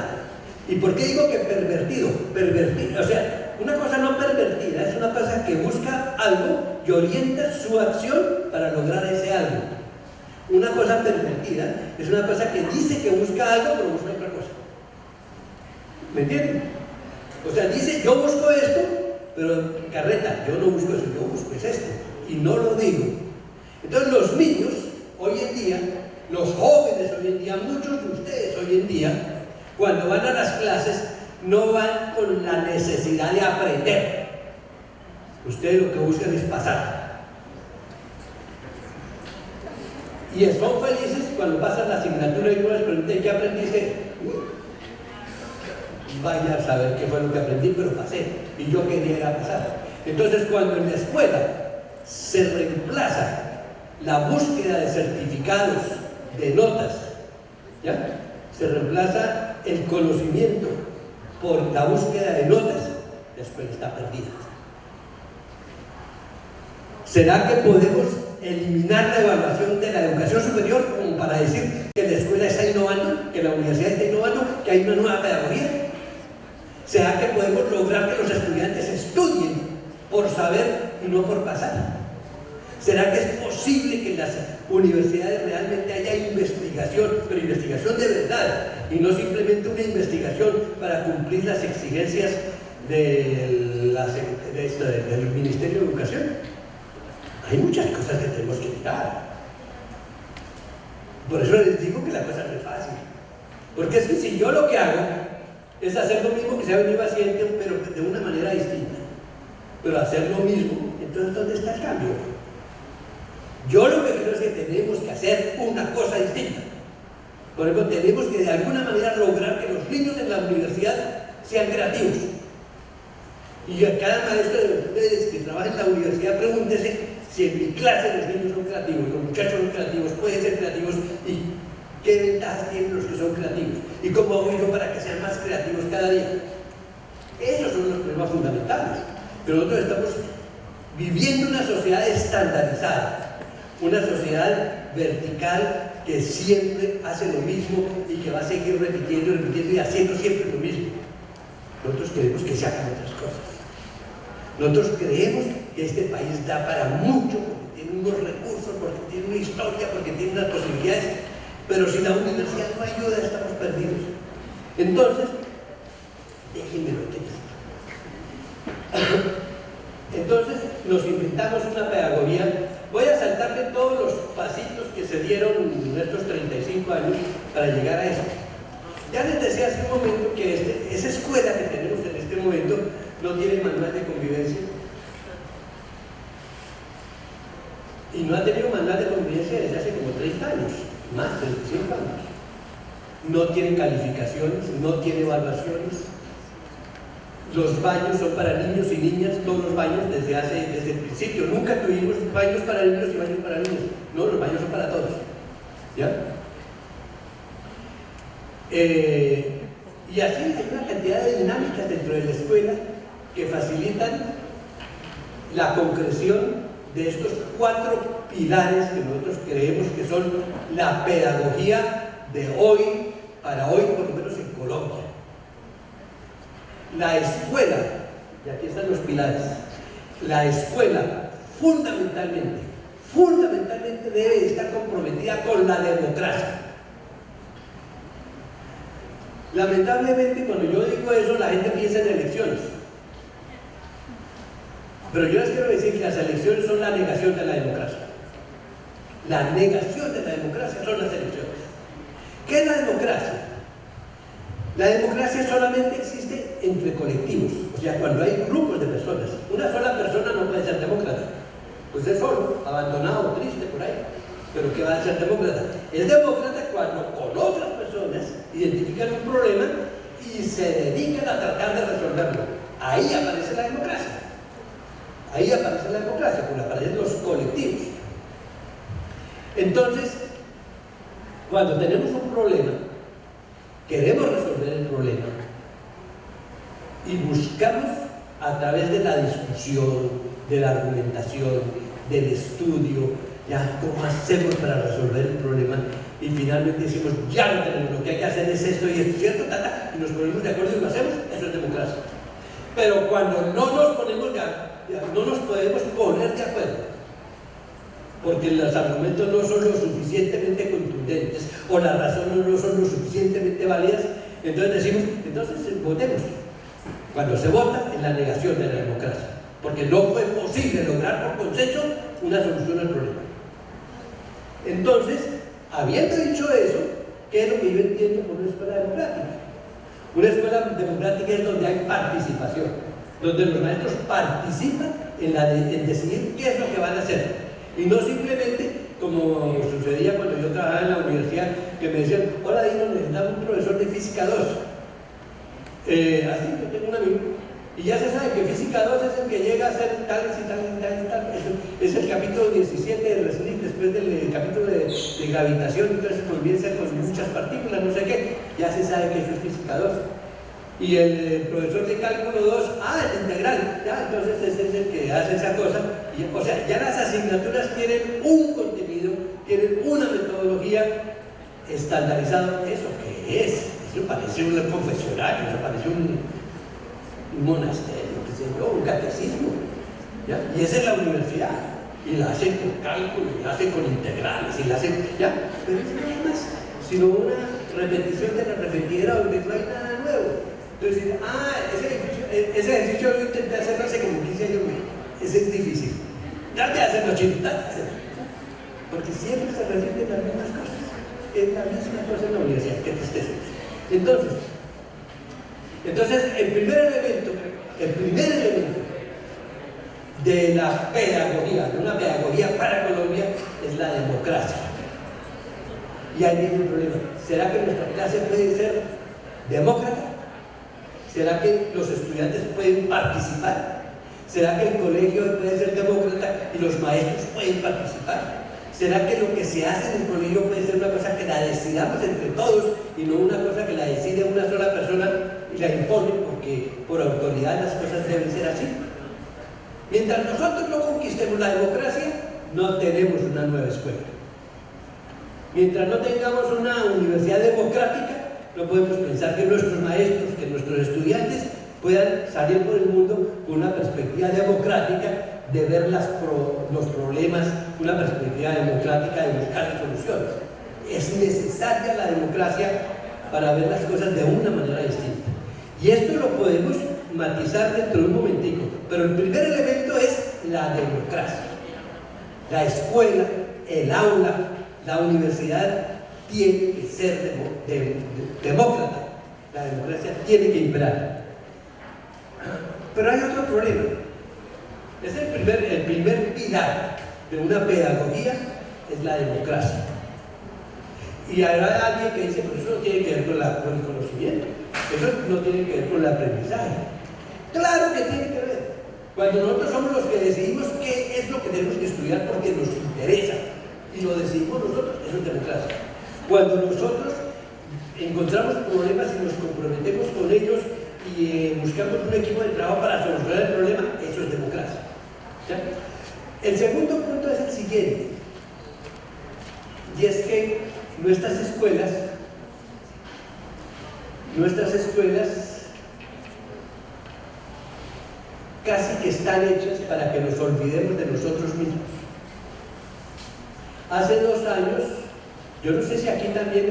¿Y por qué digo que pervertido? Pervertido, o sea, una cosa no pervertida, es una cosa que busca algo y orienta su acción para lograr ese algo. Una cosa pervertida es una cosa que dice que busca algo, pero busca otra cosa. ¿Me entienden? O sea, dice, yo busco esto, pero carreta, yo no busco eso, yo busco es esto, y no lo digo. Entonces los niños, hoy en día, los jóvenes hoy en día, muchos de ustedes hoy en día, cuando van a las clases, no van con la necesidad de aprender. Ustedes lo que buscan es pasar. Y son felices cuando pasan la asignatura y uno les pregunta, ¿qué aprendiste? Vaya a saber qué fue lo que aprendí, pero pasé. Y yo quería ir a pasar. Entonces, cuando en la escuela se reemplaza la búsqueda de certificados, de notas, ¿ya? Se reemplaza el conocimiento por la búsqueda de notas, la escuela está perdida. ¿Será que podemos eliminar la evaluación de la educación superior como para decir que la escuela está innovando, que la universidad está innovando, que hay una nueva pedagogía? ¿Será que podemos lograr que los estudiantes estudien por saber y no por pasar? ¿Será que es posible que en las universidades realmente haya investigación, pero investigación de verdad, y no simplemente una investigación para cumplir las exigencias del Ministerio de Educación? Hay muchas cosas que tenemos que mirar. Por eso les digo que la cosa no es fácil. Porque es que si yo lo que hago es hacer lo mismo que se ha venido haciendo, pero de una manera distinta, pero hacer lo mismo, entonces ¿dónde está el cambio? Yo lo que creo es que tenemos que hacer una cosa distinta. Por ejemplo, tenemos que de alguna manera lograr que los niños en la universidad sean creativos. Y a cada maestro de ustedes que trabaja en la universidad, pregúntese si en mi clase los niños son creativos, los muchachos son creativos, pueden ser creativos, y qué ventajas tienen los que son creativos, y cómo hago yo para que sean más creativos cada día. Esos son los problemas fundamentales. Pero nosotros estamos viviendo una sociedad estandarizada, una sociedad vertical que siempre hace lo mismo y que va a seguir repitiendo y haciendo siempre lo mismo. Nosotros queremos que se hagan otras cosas. Nosotros creemos que este país da para mucho, porque tiene unos recursos, porque tiene una historia, porque tiene unas posibilidades, pero si la universidad no ayuda, estamos perdidos. Entonces, déjenme lo que dice. Entonces, nos inventamos una pedagogía. Voy a saltarle todos los pasitos que se dieron en estos 35 años para llegar a esto. Ya les decía hace un momento que esa escuela que tenemos en este momento no tiene manual de convivencia. Y no ha tenido manual de convivencia desde hace como 30 años, más de 35 años. No tiene calificaciones, no tiene evaluaciones. Los baños son para niños y niñas, todos los baños desde el principio. Nunca tuvimos baños para niños y baños para niñas. No, los baños son para todos. ¿Ya? Y así hay una cantidad de dinámicas dentro de la escuela que facilitan la concreción de estos 4 pilares que nosotros creemos que son la pedagogía de hoy, para hoy, por lo menos en Colombia. La escuela, y aquí están los pilares, la escuela fundamentalmente debe estar comprometida con la democracia. Lamentablemente, cuando yo digo eso, la gente piensa en elecciones. Pero yo les quiero decir que las elecciones son la negación de la democracia. La negación de la democracia son las elecciones. ¿Qué es la democracia? La democracia solamente existe entre colectivos, o sea, cuando hay grupos de personas. Una sola persona no puede ser demócrata. Pues es solo, abandonado, triste por ahí. Pero ¿qué va a ser demócrata? Es demócrata cuando con otras personas identifican un problema y se dedican a tratar de resolverlo. Ahí aparece la democracia. Ahí aparece la democracia, porque aparecen los colectivos. Entonces, cuando tenemos un problema, queremos resolver el problema y buscamos a través de la discusión, de la argumentación, del estudio, ya cómo hacemos para resolver el problema, y finalmente decimos, ya lo tenemos, lo que hay que hacer es esto y esto, ¿cierto? Tata, y nos ponemos de acuerdo y lo hacemos, eso es democracia. Pero cuando no nos podemos poner de acuerdo, porque los argumentos no son lo suficientemente contundentes o las razones no son lo suficientemente válidas, entonces decimos, entonces votemos. Cuando se vota, es la negación de la democracia, porque no fue posible lograr por consenso una solución al problema. Entonces, habiendo dicho eso, ¿qué es lo que yo entiendo por una escuela democrática? Una escuela democrática es donde hay participación, donde los maestros participan en decidir qué es lo que van a hacer, y no simplemente como sucedía cuando yo trabajaba en la universidad, que me decían: hola Dino, necesitamos un profesor de física 2. Así, yo tengo un amigo, y ya se sabe que física 2 es el que llega a hacer tales y tales y tales y tales. Es el capítulo 17 de Resnick, después del capítulo de gravitación. Entonces comienza con muchas partículas, no sé qué, ya se sabe que eso es física 2. Y el profesor de cálculo 2, el integral, ya, entonces ese es el que hace esa cosa. Y, o sea, ya las asignaturas tienen un contenido, tienen una metodología estandarizada. ¿Eso qué es? Eso parece un confesionario, eso parece un monasterio, qué sé yo, un catecismo, ¿ya? Y esa es la universidad, y la hacen con cálculo, y la hacen con integrales, y la hacen, ¿ya? Pero es nada más, sino una repetición de la repetidera donde no hay nada nuevo. Entonces, ese ejercicio yo intenté hacerlo hace como 15 años, ese es difícil. Trate de hacerlo, chino, trate de hacerlo. Porque siempre se repiten las mismas cosas. Es la misma cosa en la universidad, qué tristeza. Entonces, el primer elemento de la pedagogía, de una pedagogía para Colombia, es la democracia. Y ahí viene el problema. ¿Será que nuestra clase puede ser demócrata? ¿Será que los estudiantes pueden participar? ¿Será que el colegio puede ser demócrata y los maestros pueden participar? ¿Será que lo que se hace en el colegio puede ser una cosa que la decidamos entre todos y no una cosa que la decide una sola persona y la impone porque por autoridad las cosas deben ser así? Mientras nosotros no conquistemos la democracia, no tenemos una nueva escuela. Mientras no tengamos una universidad democrática, no podemos pensar que nuestros maestros, que nuestros estudiantes puedan salir por el mundo con una perspectiva democrática de ver los problemas, una perspectiva democrática de buscar soluciones. Es necesaria la democracia para ver las cosas de una manera distinta. Y esto lo podemos matizar dentro de un momentico, pero el primer elemento es la democracia. La escuela, el aula, la universidad tiene que ser demócrata. La democracia tiene que imperar. Pero hay otro problema. Es el primer pilar de una pedagogía, es la democracia. Y habrá alguien que dice: pero eso no tiene que ver con el conocimiento, eso no tiene que ver con el aprendizaje. Claro que tiene que ver. Cuando nosotros somos los que decidimos qué es lo que tenemos que estudiar porque nos interesa y lo decidimos nosotros, eso es democracia. Cuando nosotros encontramos problemas y nos comprometemos con ellos y buscamos un equipo de trabajo para solucionar el problema, eso es democracia. ¿Ya? El segundo punto es el siguiente, y es que nuestras escuelas casi que están hechas para que nos olvidemos de nosotros mismos. Hace 2 años, yo no sé si aquí también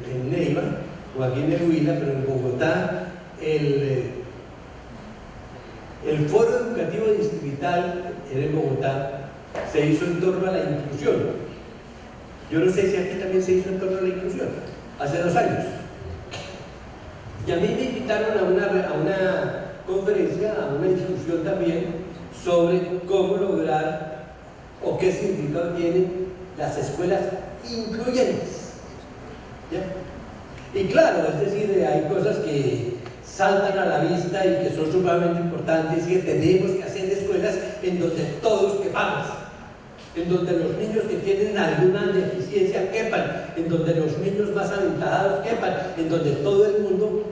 en Neiva o aquí en el Huila, pero en Bogotá, el foro educativo distrital en Bogotá se hizo en torno a la inclusión. Yo no sé si aquí también se hizo en torno a la inclusión, hace 2 años. Y a mí me invitaron a una conferencia, a una discusión también sobre cómo lograr o qué significado tienen las escuelas incluyentes. ¿Ya? Y claro, es decir, hay cosas que saltan a la vista y que son sumamente importantes, y que tenemos que hacer escuelas en donde todos quepamos, en donde los niños que tienen alguna deficiencia quepan, en donde los niños más aventajados quepan, en donde todo el mundo,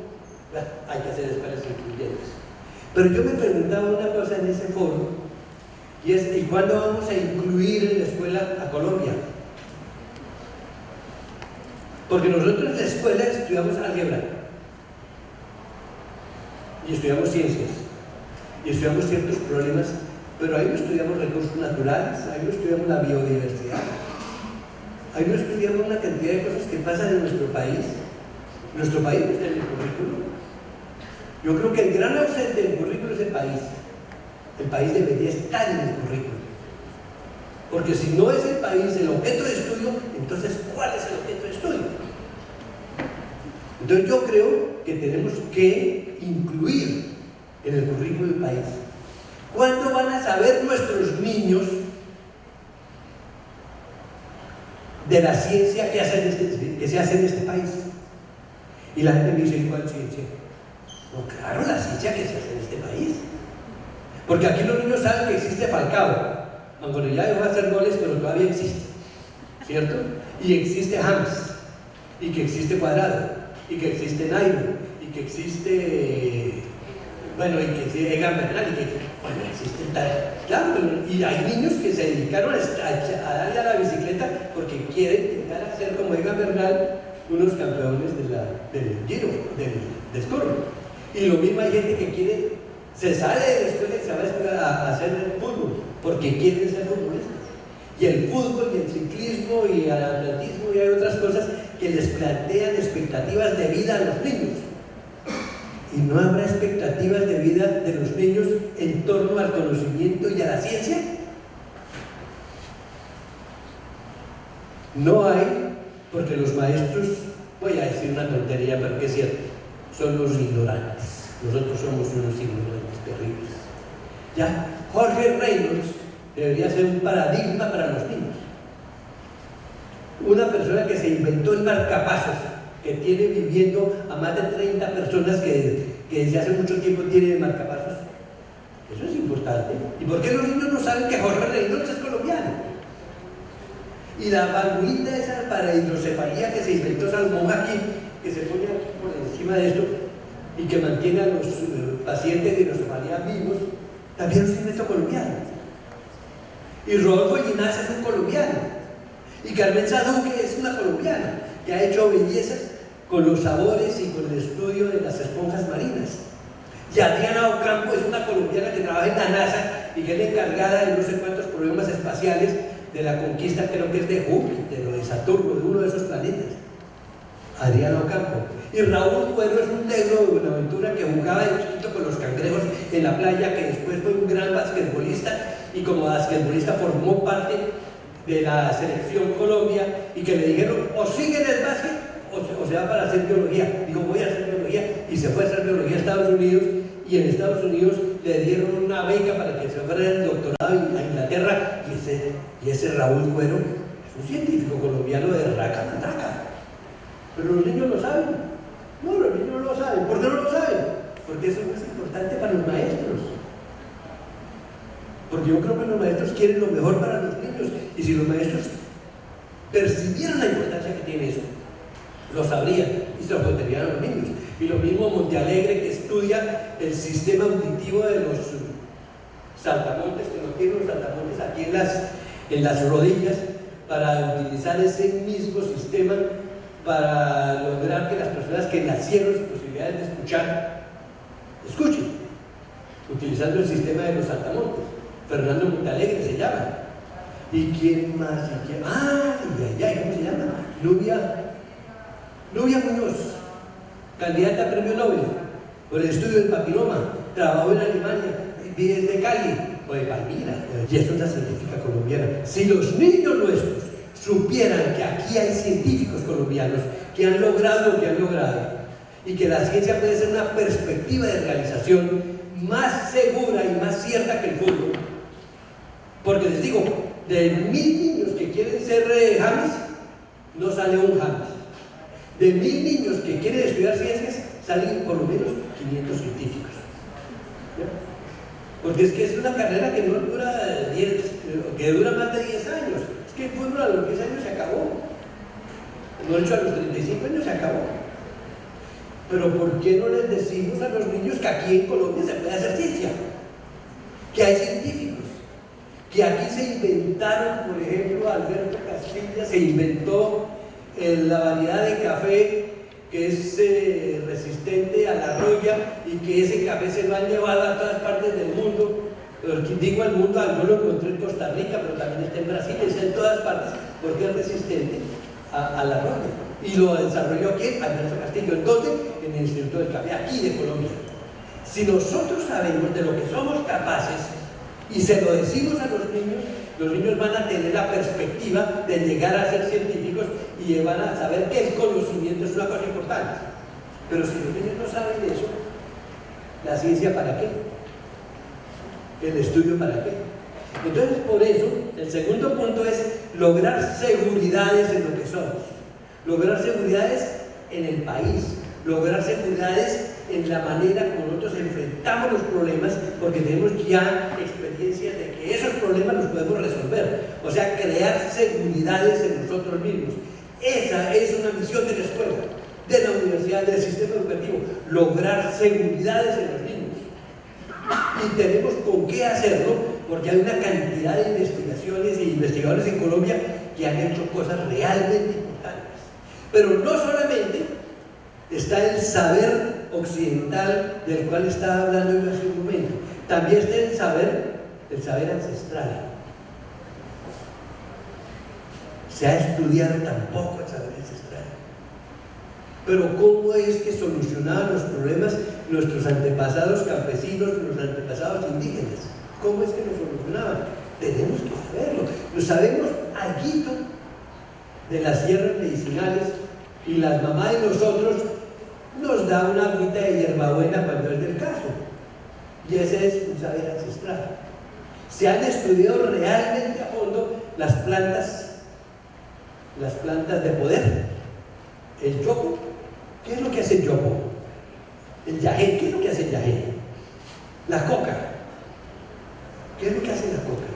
hay que hacer escuelas incluyentes. Pero yo me preguntaba una cosa en ese foro, y es: ¿y cuándo vamos a incluir en la escuela a Colombia? Porque nosotros en la escuela estudiamos álgebra, y estudiamos ciencias, y estudiamos ciertos problemas, pero ahí no estudiamos recursos naturales, ahí no estudiamos la biodiversidad, ahí no estudiamos una cantidad de cosas que pasan en nuestro país. Nuestro país no está en el currículum. Yo creo que el gran ausente del currículo es el país. El país debería estar en el currículo. Porque si no es el país el objeto de estudio, entonces ¿cuál es el objeto de estudio? Entonces yo creo que tenemos que incluir en el currículo del país. ¿Cuándo van a saber nuestros niños de la ciencia que se hace en este país? Y la gente me dice, ¿cuál ciencia? No, claro, la ciencia que se hace en este país. Porque aquí los niños saben que existe Falcao, aunque ya dejó de hacer goles, pero todavía existe, ¿cierto? Y existe James, y que existe Cuadrado, y que existe Nairo, y que existe, bueno, y que existe Egan Bernal, y que, bueno, existe tal, claro, y hay niños que se dedicaron a darle a la bicicleta porque quieren llegar a ser como Egan Bernal, unos campeones del Giro, del Tour. Y lo mismo hay gente que quiere, se sale de la escuela y se va a hacer fútbol, porque quieren ser futbolistas. Y el fútbol, y el ciclismo, y el atletismo, y hay otras cosas que les plantean expectativas de vida a los niños. Y no habrá expectativas de vida de los niños en torno al conocimiento y a la ciencia. No hay, porque los maestros, voy a decir una tontería, pero que es cierto, son los ignorantes. Nosotros somos unos ignorantes terribles. Ya, Jorge Reynolds debería ser un paradigma para los niños. Una persona que se inventó el marcapasos, que tiene viviendo a más de 30 personas que desde hace mucho tiempo tienen marcapasos. Eso es importante. ¿Y por qué los niños no saben que Jorge Reynolds es colombiano? Y la valvulita esa para hidrocefalia que se inventó Salomón aquí, que se pone aquí por encima de esto y que mantiene a los pacientes de hidrocefalia vivos, también es un invento colombiano. Y Rodolfo Ginás es un colombiano. Y Carmen Saduque es una colombiana que ha hecho bellezas con los sabores y con el estudio de las esponjas marinas. Y Adriana Ocampo es una colombiana que trabaja en la NASA y que es la encargada de no sé cuántos problemas espaciales de la conquista, creo que es de Júpiter o de Saturno, de uno de esos planetas. Adriana Ocampo. Y Raúl Cuero es un negro de Buenaventura que jugaba de chiquito con los cangrejos en la playa, que después fue un gran basquetbolista y como basquetbolista formó parte de la selección Colombia y que le dijeron o sigue en el básquet o se va para hacer biología. Dijo, voy a hacer biología, y se fue a hacer biología a Estados Unidos, y en Estados Unidos le dieron una beca para que se fuera el doctorado a Inglaterra, y ese Raúl Cuero es un científico colombiano de raca mandaca. Pero los niños lo saben. No, los niños no lo saben. ¿Por qué no lo saben? Porque eso no es importante para los maestros. Porque yo creo que los maestros quieren lo mejor para los niños, y si los maestros percibieran la importancia que tiene eso, lo sabrían y se lo contarían a los niños. Y lo mismo Montealegre, que estudia el sistema auditivo de los saltamontes, que no tienen los saltamontes aquí en las rodillas, para utilizar ese mismo sistema para lograr que las personas que nacieron sin posibilidades de escuchar, escuchen, utilizando el sistema de los saltamontes. Fernando Montealegre se llama. ¿Y quién más? ¿Cómo se llama? Nubia Muñoz, candidata a premio Nobel por el estudio del papiloma, trabajó en Alemania, vive desde Cali o de Palmira, y es una científica colombiana. Si los niños nuestros supieran que aquí hay científicos colombianos que han logrado lo que han logrado, y que la ciencia puede ser una perspectiva de realización más segura y más cierta que el fútbol. Porque les digo, de 1000 niños que quieren ser James, no sale un James. De 1000 niños que quieren estudiar ciencias, salen por lo menos 500 científicos. ¿Ya? Porque es que es una carrera que no dura 10, que dura más de 10 años. Es que el fútbol a los 10 años se acabó. No, de hecho, a los 35 años se acabó. Pero ¿por qué no les decimos a los niños que aquí en Colombia se puede hacer ciencia? Que hay científicos. Que aquí se inventaron, por ejemplo, Alberto Castilla se inventó la variedad de café que es resistente a la roya, y que ese café se lo han llevado a todas partes del mundo. Digo al mundo, yo lo encontré en Costa Rica, pero también está en Brasil, está en todas partes, porque es resistente a la roya. Y lo desarrolló aquí Alberto Castillo. ¿En dónde? En el Instituto del Café, aquí de Colombia. Si nosotros sabemos de lo que somos capaces y se lo decimos a los niños van a tener la perspectiva de llegar a ser científicos y van a saber que el conocimiento es una cosa importante. Pero si los niños no saben eso, ¿la ciencia para qué? ¿El estudio para qué? Entonces, por eso, el segundo punto es lograr seguridades en lo que somos, lograr seguridades en el país, lograr seguridades en la manera como nosotros enfrentamos los problemas, porque tenemos ya experiencia de que esos problemas los podemos resolver. O sea, crear seguridades en nosotros mismos. Esa es una misión de la escuela, de la universidad, del sistema educativo, lograr seguridades en los niños. Y tenemos con qué hacerlo, porque hay una cantidad de investigaciones e investigadores en Colombia que han hecho cosas realmente importantes. Pero no solamente está el saber occidental del cual estaba hablando yo hace un momento, también está el saber ancestral. Se ha estudiado tampoco el saber ancestral. Pero ¿cómo es que solucionaban los problemas nuestros antepasados campesinos, nuestros antepasados indígenas? ¿Cómo es que lo solucionaban? Tenemos que saberlo. Lo sabemos algo de las hierbas medicinales, y las mamás de nosotros nos da una agüita de hierbabuena cuando es del caso. Y ese es un saber ancestral. Se han estudiado realmente a fondo las plantas de poder. El yopo, ¿qué es lo que hace el yopo? El yagé, ¿qué es lo que hace el yagé? La coca, ¿qué es lo que hace la coca?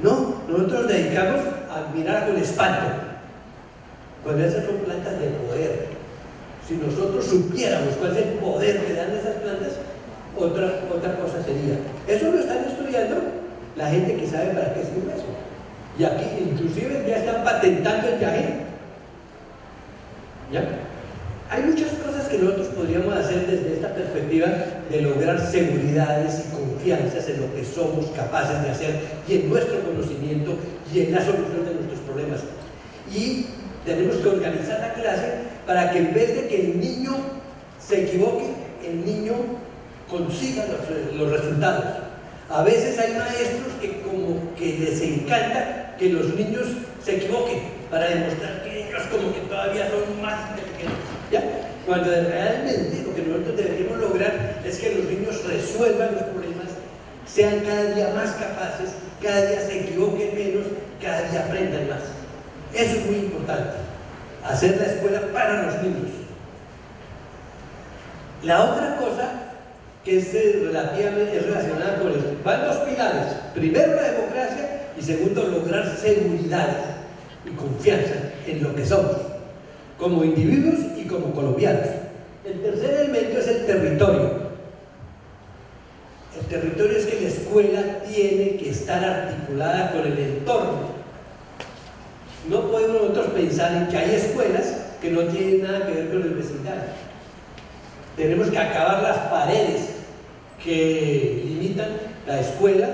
No, nosotros nos dedicamos a mirar con espanto, cuando esas son plantas de poder. Si nosotros supiéramos cuál es el poder que dan esas plantas, otra cosa sería. Eso lo están estudiando la gente que sabe para qué sirve eso. Y aquí inclusive ya están patentando el yagé. ¿Ya? Hay muchas cosas que nosotros podríamos hacer desde esta perspectiva de lograr seguridades y confianzas en lo que somos capaces de hacer y en nuestro conocimiento y en la solución de nuestros problemas. Y tenemos que organizar la clase para que en vez de que el niño se equivoque, el niño consiga los resultados. A veces hay maestros que como que les encanta que los niños se equivoquen para demostrar que ellos como que todavía son más inteligentes, ¿ya? Cuando realmente lo que nosotros deberíamos lograr es que los niños resuelvan los problemas, sean cada día más capaces, cada día se equivoquen menos, cada día aprendan más. Eso es muy importante, hacer la escuela para los niños. La otra cosa que es relacionada con esto, van dos pilares: primero la democracia y segundo lograr seguridad y confianza en lo que somos como individuos y como colombianos. El tercer elemento es el territorio. El territorio es que la escuela tiene que estar articulada con el entorno. No podemos nosotros pensar en que hay escuelas que no tienen nada que ver con el vecindario. Tenemos que acabar las paredes que limitan la escuela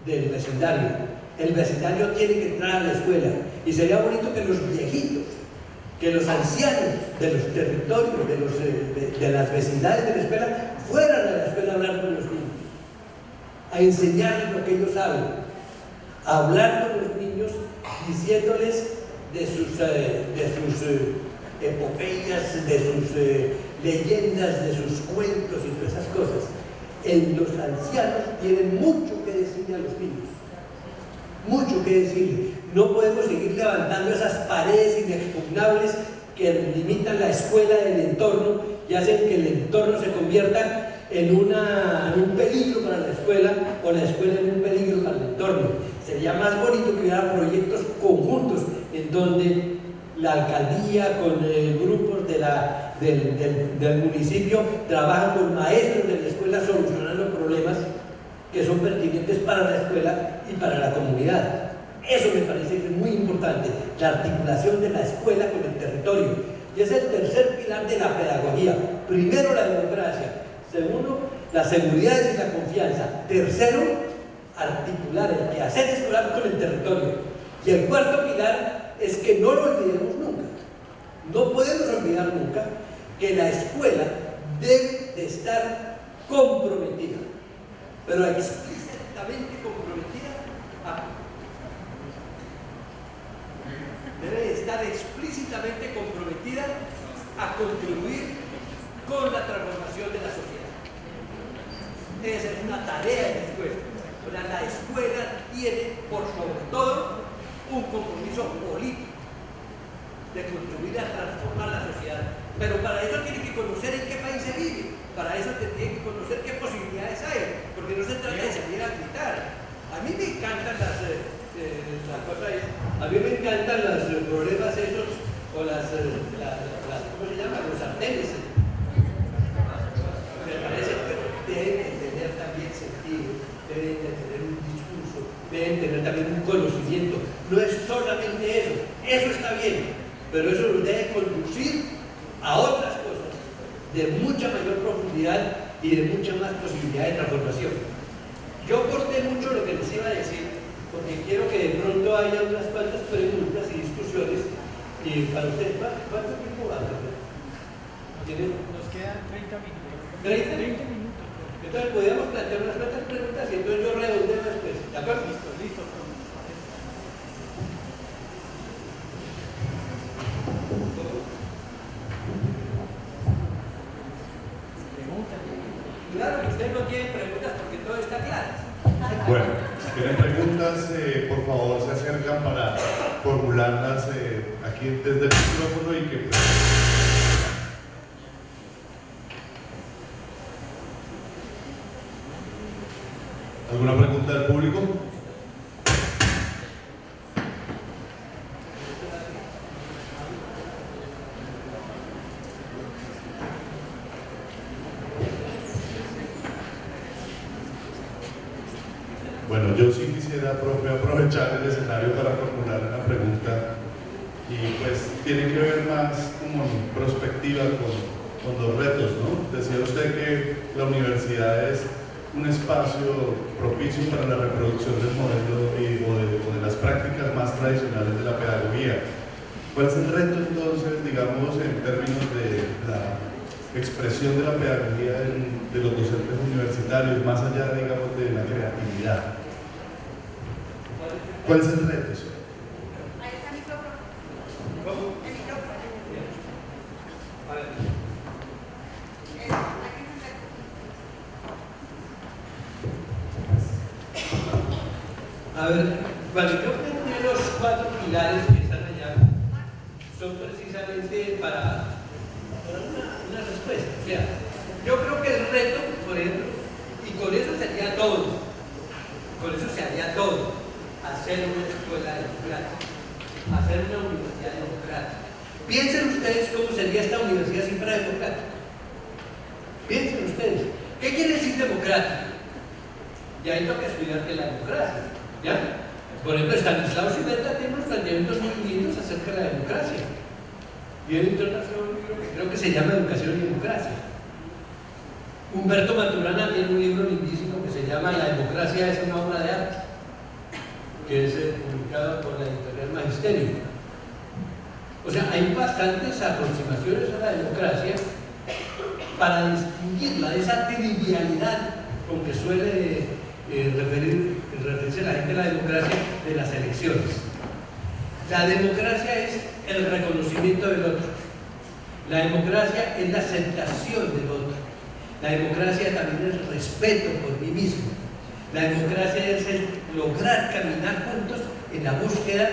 del vecindario. El vecindario tiene que entrar a la escuela, y sería bonito que los viejitos, que los ancianos de los territorios, de las vecindades de la escuela, fueran a la escuela a hablar con los niños, a enseñarles lo que ellos saben, a hablar con los niños, diciéndoles de sus epopeyas, de sus leyendas, de sus cuentos y todas esas cosas. Los ancianos tienen mucho que decirle a los niños, mucho que decirle. No podemos seguir levantando esas paredes inexpugnables que limitan la escuela del entorno y hacen que el entorno se convierta en un peligro para la escuela, o la escuela en un peligro para el entorno. Sería más bonito que hubiera proyectos conjuntos en donde la alcaldía con grupos del municipio trabajan con maestros de la escuela solucionando problemas que son pertinentes para la escuela y para la comunidad. Eso me parece que es muy importante, la articulación de la escuela con el territorio. Y es el tercer pilar de la pedagogía. Primero, la democracia. Segundo, la seguridad y la confianza. Tercero, articular el quehacer escolar con el territorio. Y el cuarto pilar es que no lo olvidemos nunca. No podemos olvidar nunca que la escuela debe de estar comprometida, pero explícitamente comprometida debe estar explícitamente comprometida a contribuir con la transformación de la sociedad. Esa es una tarea de la escuela. O sea, la escuela tiene, por sobre todo, un compromiso político de contribuir a transformar la sociedad. Pero para eso tiene que conocer en qué país se vive, para eso tiene que conocer qué posibilidades hay, porque no se trata de salir a gritar. A mí me encantan a mí me encantan los problemas esos, o ¿cómo se llaman? Los sartenes. Me parece que deben tener también sentido, deben tener un discurso, deben tener también un conocimiento. No es solamente eso está bien, pero eso nos debe conducir a otras cosas de mucha mayor profundidad y de mucha más posibilidad de transformación. Yo corté mucho lo que les iba a decir, porque quiero que de pronto haya unas cuantas preguntas y discusiones. Y para ustedes, ¿cuánto tiempo va? Nos quedan 30 minutos. ¿30 minutos? Entonces podríamos plantear unas cuantas preguntas y entonces yo redondeo después. ¿De acuerdo? Listo. Claro que ustedes no tienen preguntas porque todo está claro. Bueno, si tienen preguntas, por favor se acercan para formularlas aquí desde el micrófono y que ¿Alguna pregunta del público? Bueno, yo sí quisiera, profe, aprovechar el escenario para formular una pregunta y pues tiene que ver más como en perspectiva con los retos, ¿no? Decía usted que la universidad es un espacio propicio para la reproducción del modelo o de las prácticas más tradicionales de la pedagogía. ¿Cuál es el reto entonces, digamos, en términos de la expresión de la pedagogía de los docentes universitarios, más allá, digamos, de la creatividad? ¿Cuál es el reto? Ahí está el micrófono. ¿Cómo? El micrófono. A ver. Aquí está el A ver, cuando yo planteé los 4 pilares que están allá, son precisamente para una respuesta. O sea, yo creo que el reto, por ejemplo, y con eso sería todo, hacer una escuela democrática, hacer una universidad democrática. Piensen ustedes cómo sería esta universidad si fuera democrática. Piensen ustedes, ¿qué quiere decir democrática? Y ahí toca estudiar que la democracia, ¿ya? Por ejemplo, Stanislao Sibeta tiene unos planteamientos muy lindos acerca de la democracia. Y en internacional un libro que creo que se llama Educación y Democracia. Humberto Maturana tiene un libro lindísimo que se llama La democracia es una obra de arte, que es publicado por la editorial Magisterio. O sea, hay bastantes aproximaciones a la democracia para distinguirla de esa trivialidad con que suele referirse la gente a la democracia de las elecciones. La democracia es el reconocimiento del otro. La democracia es la aceptación del otro. La democracia también es el respeto por mí mismo. La democracia es el lograr caminar juntos en la búsqueda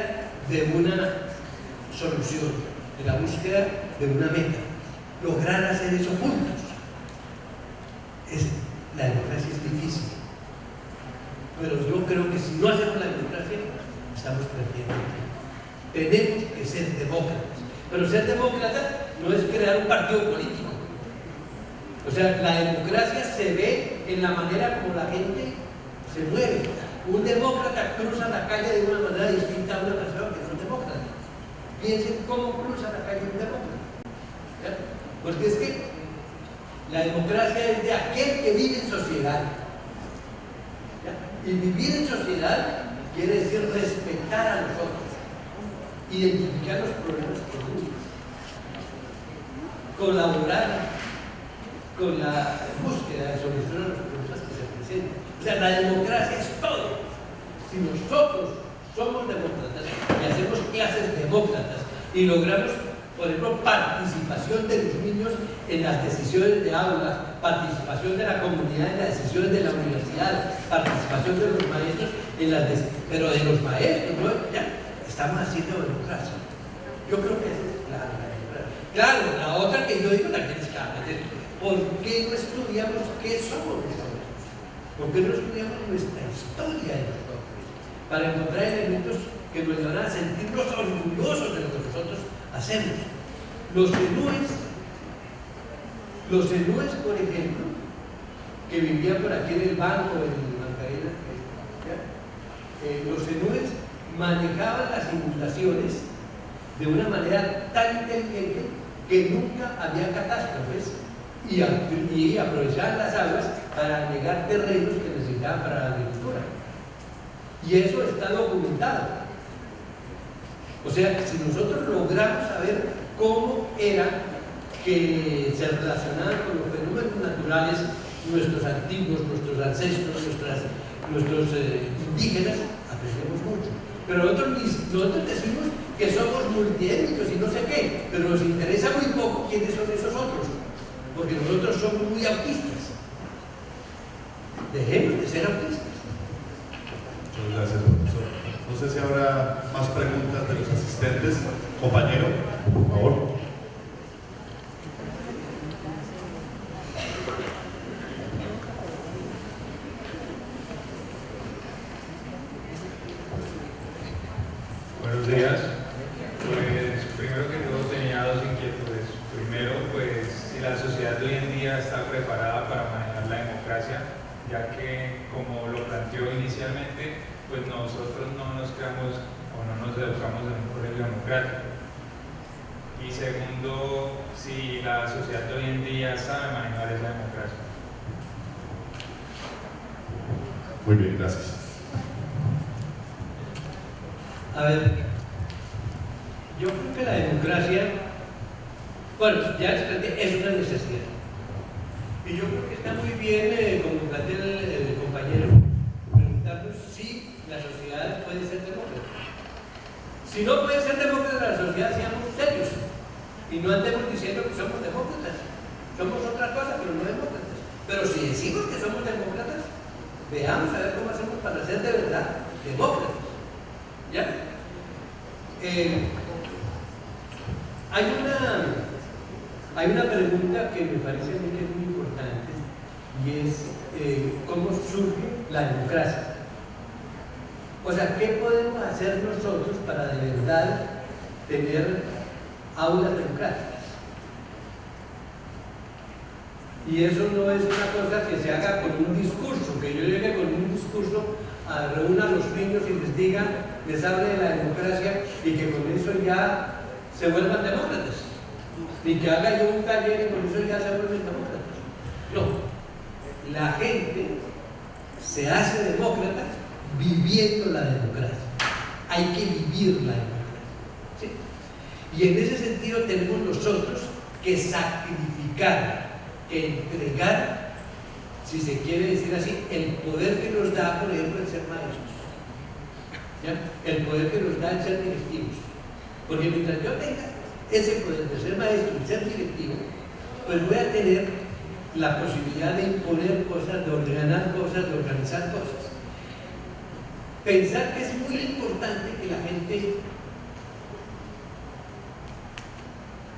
de una solución, en la búsqueda de una meta. Lograr hacer eso juntos. La democracia es difícil. Pero yo creo que si no hacemos la democracia, estamos perdiendo tiempo. Tenemos que ser demócratas. Pero ser demócrata no es crear un partido político. O sea, la democracia se ve en la manera como la gente se mueve. Un demócrata cruza la calle de una manera distinta a una persona que no es demócrata. Piensen cómo cruza la calle un demócrata. ¿Ya? Porque es que la democracia es de aquel que vive en sociedad. ¿Ya? Y vivir en sociedad quiere decir respetar a los otros, identificar los problemas comunes, colaborar, con la búsqueda de solución a los problemas que se presentan. O sea, la democracia es todo. Si nosotros somos demócratas y hacemos clases demócratas y logramos, por ejemplo, participación de los niños en las decisiones de aula, participación de la comunidad en las decisiones de la universidad, participación de los maestros en las decisiones, pero de los maestros, ¿no? Ya estamos haciendo democracia. Yo creo que esa es la democracia. Claro, la otra que yo digo, la que es clara, es ¿por qué no estudiamos qué somos nosotros? ¿Por qué no estudiamos nuestra historia de nosotros? Para encontrar elementos que nos van a sentirnos orgullosos de lo que nosotros hacemos. Los enúes, por ejemplo, que vivían por aquí en el banco, en Macarena, los enúes manejaban las inundaciones de una manera tan inteligente que nunca había catástrofes y aprovechaban las aguas para anegar terrenos que necesitaban para la agricultura. Y eso está documentado. O sea, si nosotros logramos saber cómo era que se relacionaban con los fenómenos naturales nuestros antiguos, nuestros ancestros, nuestros indígenas, aprendemos mucho. Pero nosotros decimos que somos multiétnicos y no sé qué, pero nos interesa muy poco quiénes son esos otros, porque nosotros somos muy autistas. Dejemos de ser autistas. Muchas gracias, profesor. No sé si habrá más preguntas de los asistentes. Compañero, por favor. Buenos días. Pues primero que todo tenía dos inquietudes. Primero, pues si la sociedad de hoy en día está preparada para manejar la democracia, ya que como lo planteó inicialmente, pues nosotros no nos creamos o no nos educamos en un colegio democrático. Y segundo, si la sociedad de hoy en día sabe manejar esa democracia. Muy bien, gracias. A ver, yo creo que la democracia, bueno, ya les planteé, es una necesidad. Y yo creo que está muy bien, como plantea el compañero, preguntarnos si la sociedad puede ser demócrata. Si no puede ser demócrata la sociedad, seamos serios. Y no andemos diciendo que somos demócratas. Somos otra cosa, pero no demócratas. Pero si decimos que somos demócratas, veamos a ver cómo hacemos para ser de verdad demócratas. ¿Ya? Hay una pregunta que me parece a mí que es muy importante y es ¿cómo surge la democracia? O sea, ¿qué podemos hacer nosotros para de verdad tener aulas democráticas? Y eso no es una cosa que se haga con un discurso, que yo llegue con un discurso a reúna a los niños y les diga, les hable de la democracia y que con eso ya se vuelvan demócratas. Ni que haga yo un taller y con eso ya se vuelven demócratas. No, la gente se hace demócrata viviendo la democracia. Hay que vivir la democracia. ¿Sí? Y en ese sentido tenemos nosotros que sacrificar, que entregar, si se quiere decir así, el poder que nos da, por ejemplo, el ser maestros. ¿Ya? El poder que nos da el ser directivos. Porque mientras yo tenga ese poder de ser maestro y ser directivo, pues voy a tener la posibilidad de imponer cosas, de ordenar cosas, de organizar cosas. Pensar que es muy importante que la gente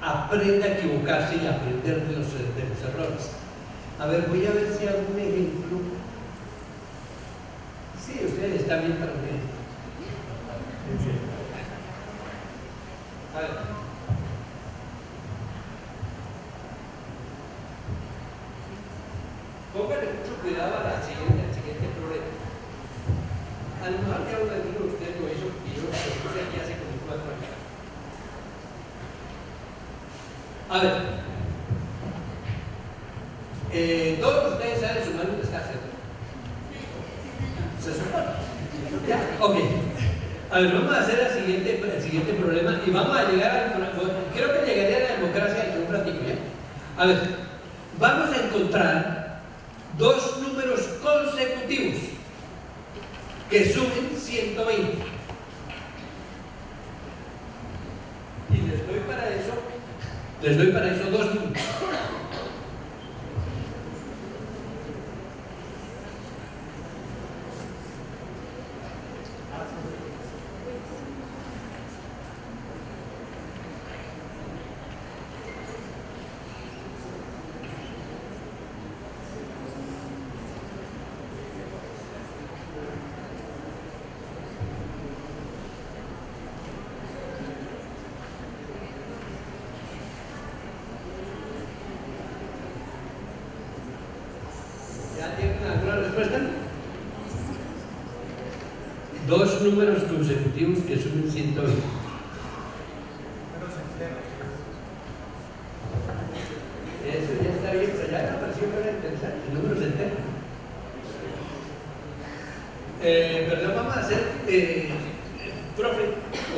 aprenda a equivocarse y aprender de los errores. A ver, voy a ver si hago un ejemplo. Sí, ustedes están bien para un ejemplo. A ver. Pónganle mucho cuidado al siguiente problema. A lo mejor que alguno de ustedes lo hizo y yo lo puse aquí hace como 4 años. A ver, todos ustedes saben sumar un descanso. ¿Se supone? ¿Ya? Ok. A ver, vamos a hacer el siguiente problema y vamos a llegar al... Creo que llegaría a la democracia en un ratito, ¿ya? A ver, vamos a encontrar dos números consecutivos que sumen 120. Y les doy para eso dos números. ¿Ya tienen alguna respuesta? Dos números consecutivos que sumen 120. Eso ya está bien, pero ya apareció para interesante, números enteros. Perdón, vamos a hacer, profe,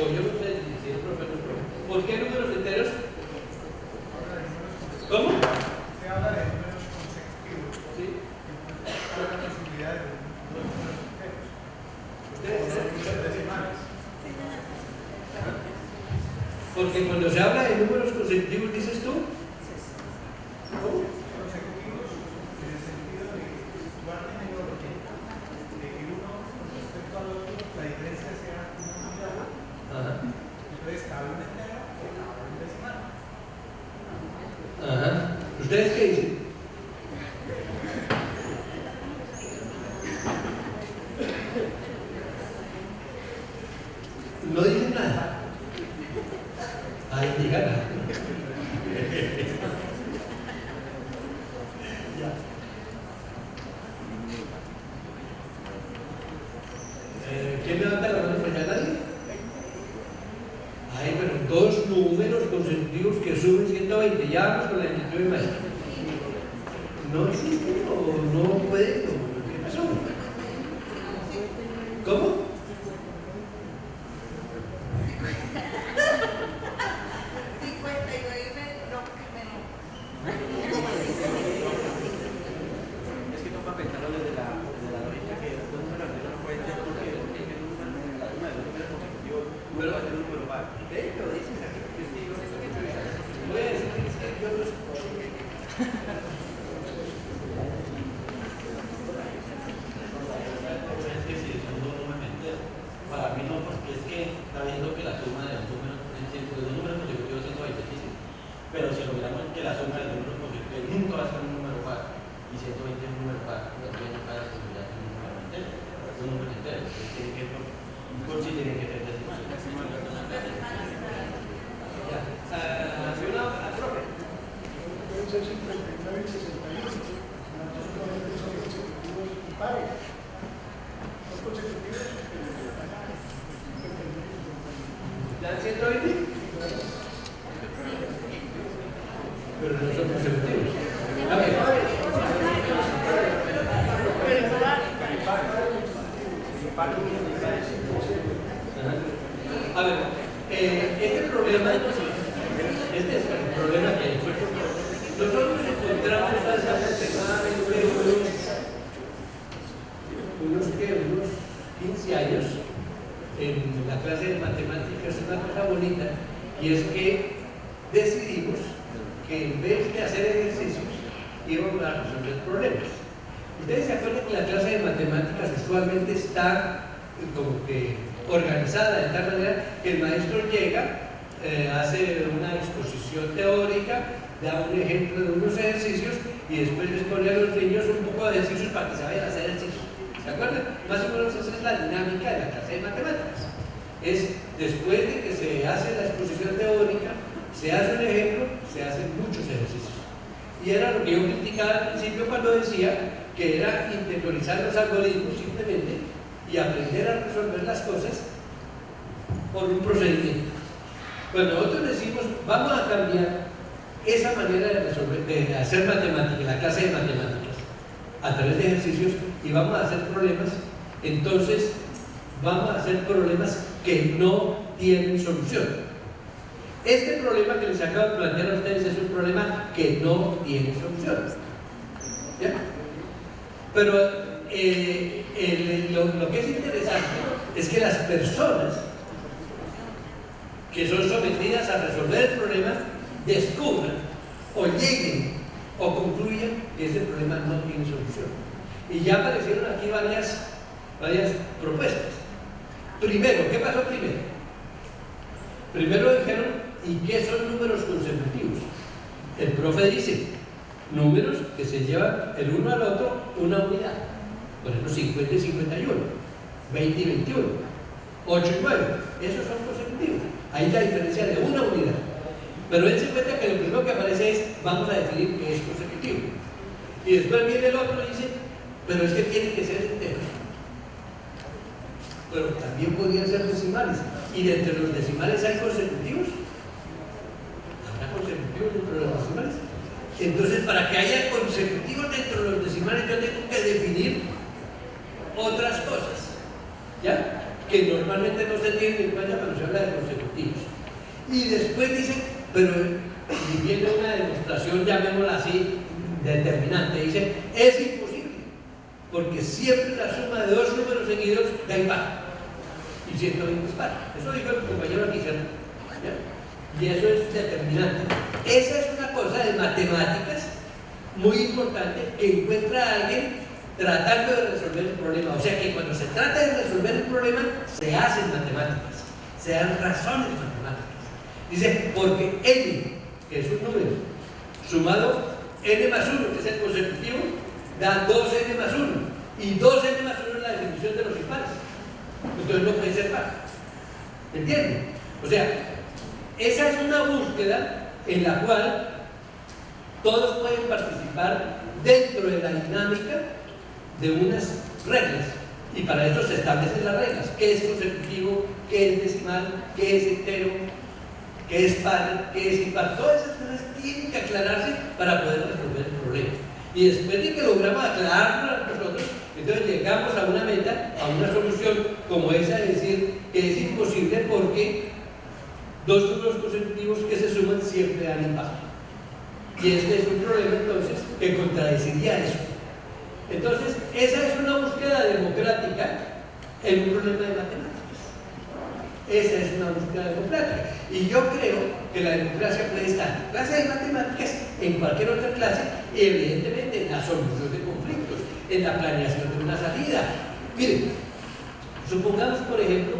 o yo no sé si es profe o no es profe. ¿Por qué números enteros? ¿Cómo? Se habla de números consecutivos. Sí. ¿Cuál es la posibilidad de dos números enteros? Ustedes Dos números decimales. Porque cuando se habla de números consecutivos, dices tú, ¿cómo? Consecutivos en el sentido de que guarden el orden, de que uno con respecto al otro, la diferencia sea una unidad. Ajá. Entonces, cabe un entero o cabe un decimal. Ajá. ¿Ustedes qué dicen? No dicen nada. Ahí digan nada. Ya. ¿Quién me levanta la mano por allá? ¿Nadie? Ay, bueno, dos números consecutivos que suben 120. Ya vamos con la actitud de maestro. ¿No existe o no puede? ¿Qué pasó? ¿Cómo? 59 no, menos. Es que no para pensarlo desde la lógica que los números enteros no pueden ser porque el número, la suma de los números consecutivos Pero- va a ser un número par. Lo dicen aquí. Voy a decir que yo no sé. Es que si son dos números enteros. Para mí no, porque es que está viendo que la suma de los números consecutivos 120, sí, sí. Pero si lo miramos que la suma de los números consecutivos nunca va a ser un número par. Y 120 es un número par. Entonces no para posibilidad de un número entero. Es un número entero. Entonces tiene que, por sí tiene que ser decimal. Ya. Al profe. Pueden ser 59 y 61. Naturalmente son consecutivos impares. Son consecutivos. ¿Dan 120? Pero no son consecutivos. A ver. Ajá. A ver, este es el problema que hay. Nosotros encontramos hace aproximadamente unos 15 años en la clase de matemáticas una cosa bonita, y es que decidimos que en vez de hacer ejercicios íbamos a resolver problemas. Ustedes se acuerdan que la clase de matemáticas usualmente está como que organizada de tal manera que el maestro llega, hace una exposición teórica, da un ejemplo de unos ejercicios y después les pone a los niños un poco de ejercicios para que se vayan a hacer ejercicios. ¿Se acuerdan? Más o menos esa es la dinámica de la clase de matemáticas. Es después de que se hace la exposición teórica, se hace un ejemplo, se hacen muchos ejercicios. Y era lo que yo criticaba al principio cuando decía que era interiorizar los algoritmos simplemente y aprender a resolver las cosas por un procedimiento. Cuando nosotros decimos, vamos a cambiar esa manera de resolver, de hacer matemáticas, la clase de matemáticas, a través de ejercicios, y vamos a hacer problemas, entonces vamos a hacer problemas que no tienen solución. Este problema que les acabo de plantear a ustedes es un problema que no tiene solución. Pero lo que es interesante es que las personas que son sometidas a resolver el problema descubran o lleguen o concluyan que ese problema no tiene solución. Y ya aparecieron aquí varias propuestas. Primero, ¿qué pasó primero? Primero dijeron, ¿y qué son números consecutivos? El profe dice, números que se llevan el uno al otro una unidad. Por ejemplo, 50 y 51, 20 y 21, 8 y 9. Esos son consecutivos. Ahí la diferencia de una unidad. Pero él se cuenta que lo primero que aparece es, vamos a definir qué es consecutivo. Y después viene el otro y dice, pero es que tiene que ser enteros. Pero también podrían ser decimales. Y de entre los decimales hay consecutivos. ¿Habrá consecutivos dentro de los decimales? Entonces, para que haya consecutivos dentro de los decimales, yo tengo que definir otras cosas, ¿ya? Que normalmente no se tienen en cuenta cuando se habla de consecutivos. Y después dicen, pero y viene una demostración, llamémosla así, determinante, dice, es imposible, porque siempre la suma de dos números seguidos da impar, y 120 es par. Eso dijo el compañero aquí, ¿cierto? ¿Ya? Y eso es determinante. Esa es una cosa de matemáticas muy importante que encuentra alguien tratando de resolver el problema. O sea que cuando se trata de resolver el problema, se hacen matemáticas, se dan razones matemáticas. Dice, porque n, que es un número, sumado n más 1, que es el consecutivo, da 2n más 1. Y 2n más 1 es la definición de los impares. Entonces no puede ser par. ¿Entienden? O sea, esa es una búsqueda en la cual todos pueden participar dentro de la dinámica de unas reglas. Y para eso se establecen las reglas. ¿Qué es consecutivo? ¿Qué es decimal? ¿Qué es entero? ¿Qué es par? ¿Qué es impar? Todas esas cosas tienen que aclararse para poder resolver el problema. Y después de que logramos aclararlo nosotros, entonces llegamos a una meta, a una solución como esa de decir que es imposible porque dos números consecutivos que se suman siempre dan impar. Y este es un problema entonces que contradeciría eso. Entonces, esa es una búsqueda democrática en un problema de matemáticas. Esa es una búsqueda democrática. Y yo creo que la democracia puede estar en clase de matemáticas, en cualquier otra clase, y evidentemente en la solución de conflictos, en la planeación de una salida. Miren, supongamos, por ejemplo,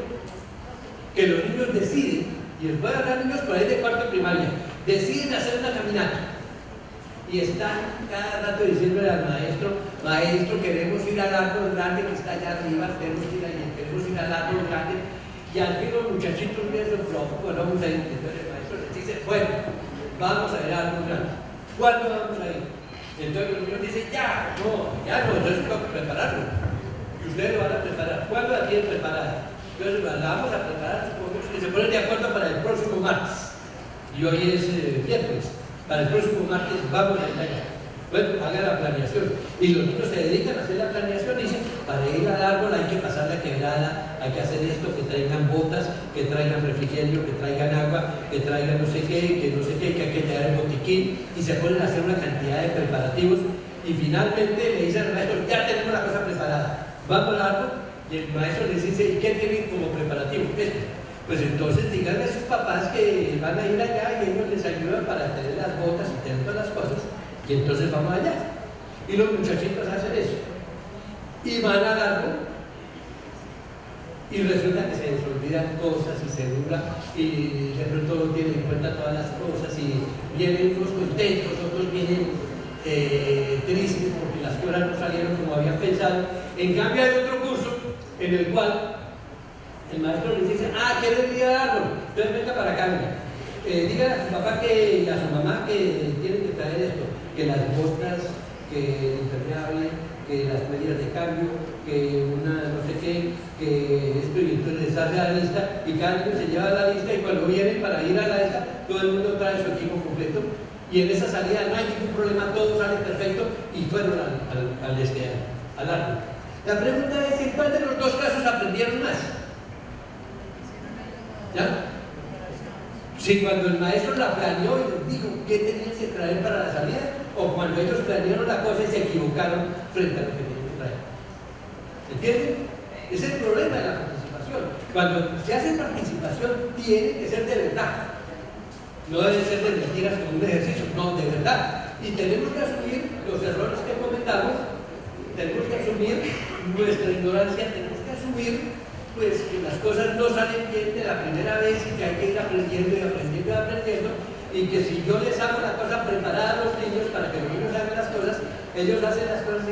que los niños deciden, y les voy a hablar niños por ahí de cuarto primaria, deciden hacer una caminata. Y están cada rato diciéndole al maestro, maestro, queremos ir al árbol grande que está allá arriba, queremos ir al árbol grande. Y al fin los muchachitos vienen su profe, bueno, vamos a ir. Entonces el maestro les dice, bueno, vamos a ir al árbol grande. ¿Cuándo vamos a ir? Entonces los niños dicen, ya no, eso es lo que prepararlo. Y ustedes lo van a preparar. ¿Cuándo la tienen preparada? Entonces la vamos a preparar, supongo, y se ponen de acuerdo para el próximo martes. Y hoy es miércoles. Para el próximo martes vamos a ir allá. Bueno, hagan la planeación. Y los niños se dedican a hacer la planeación y dicen, para ir al árbol hay que pasar la quebrada, hay que hacer esto, que traigan botas, que traigan refrigerio, que traigan agua, que traigan no sé qué, que hay que traer el botiquín, y se ponen a hacer una cantidad de preparativos, y finalmente le dicen al maestro, ya tenemos la cosa preparada, vamos al árbol, y el maestro les dice, ¿y qué tienen como preparativo? Esto. Pues entonces díganle a sus papás que van a ir allá y ellos les ayudan para tener las botas y tener todas las cosas, y entonces vamos allá. Y los muchachitos hacen eso. Y van al árbol, y resulta que se les olvidan cosas y se duran, y de pronto no tienen en cuenta todas las cosas, y vienen unos contentos, otros vienen tristes porque las cosas no salieron como habían pensado. En cambio hay otro curso en el cual el maestro les dice, ¿quieren ir al árbol? Entonces venga para acá, digan a su papá y a su mamá que tienen que traer esto, que las botas, que el impermeable, que las medidas de cambio, que una no sé qué, que esto, y entonces les hace la lista, y cada uno se lleva la lista, y cuando vienen para ir a la lista, todo el mundo trae su equipo completo, y en esa salida no hay ningún problema, todo sale perfecto, y fueron al árbol. La pregunta es, ¿en cuál de los dos casos aprendieron más? ¿Ya? Si cuando el maestro la planeó y les dijo qué tenían que traer para la salida, o cuando ellos planearon la cosa y se equivocaron frente a lo que tenían ¿Entienden? Es el problema de la participación. Cuando se hace participación, tiene que ser de verdad. No debe ser de mentiras como un ejercicio, no, de verdad. Y tenemos que asumir los errores que cometamos, tenemos que asumir nuestra ignorancia, tenemos que asumir pues que las cosas no salen bien de la primera vez y que hay que ir aprendiendo y aprendiendo y aprendiendo, y que si yo les hago la cosa preparada a los niños para que los niños hagan las cosas, ellos hacen las cosas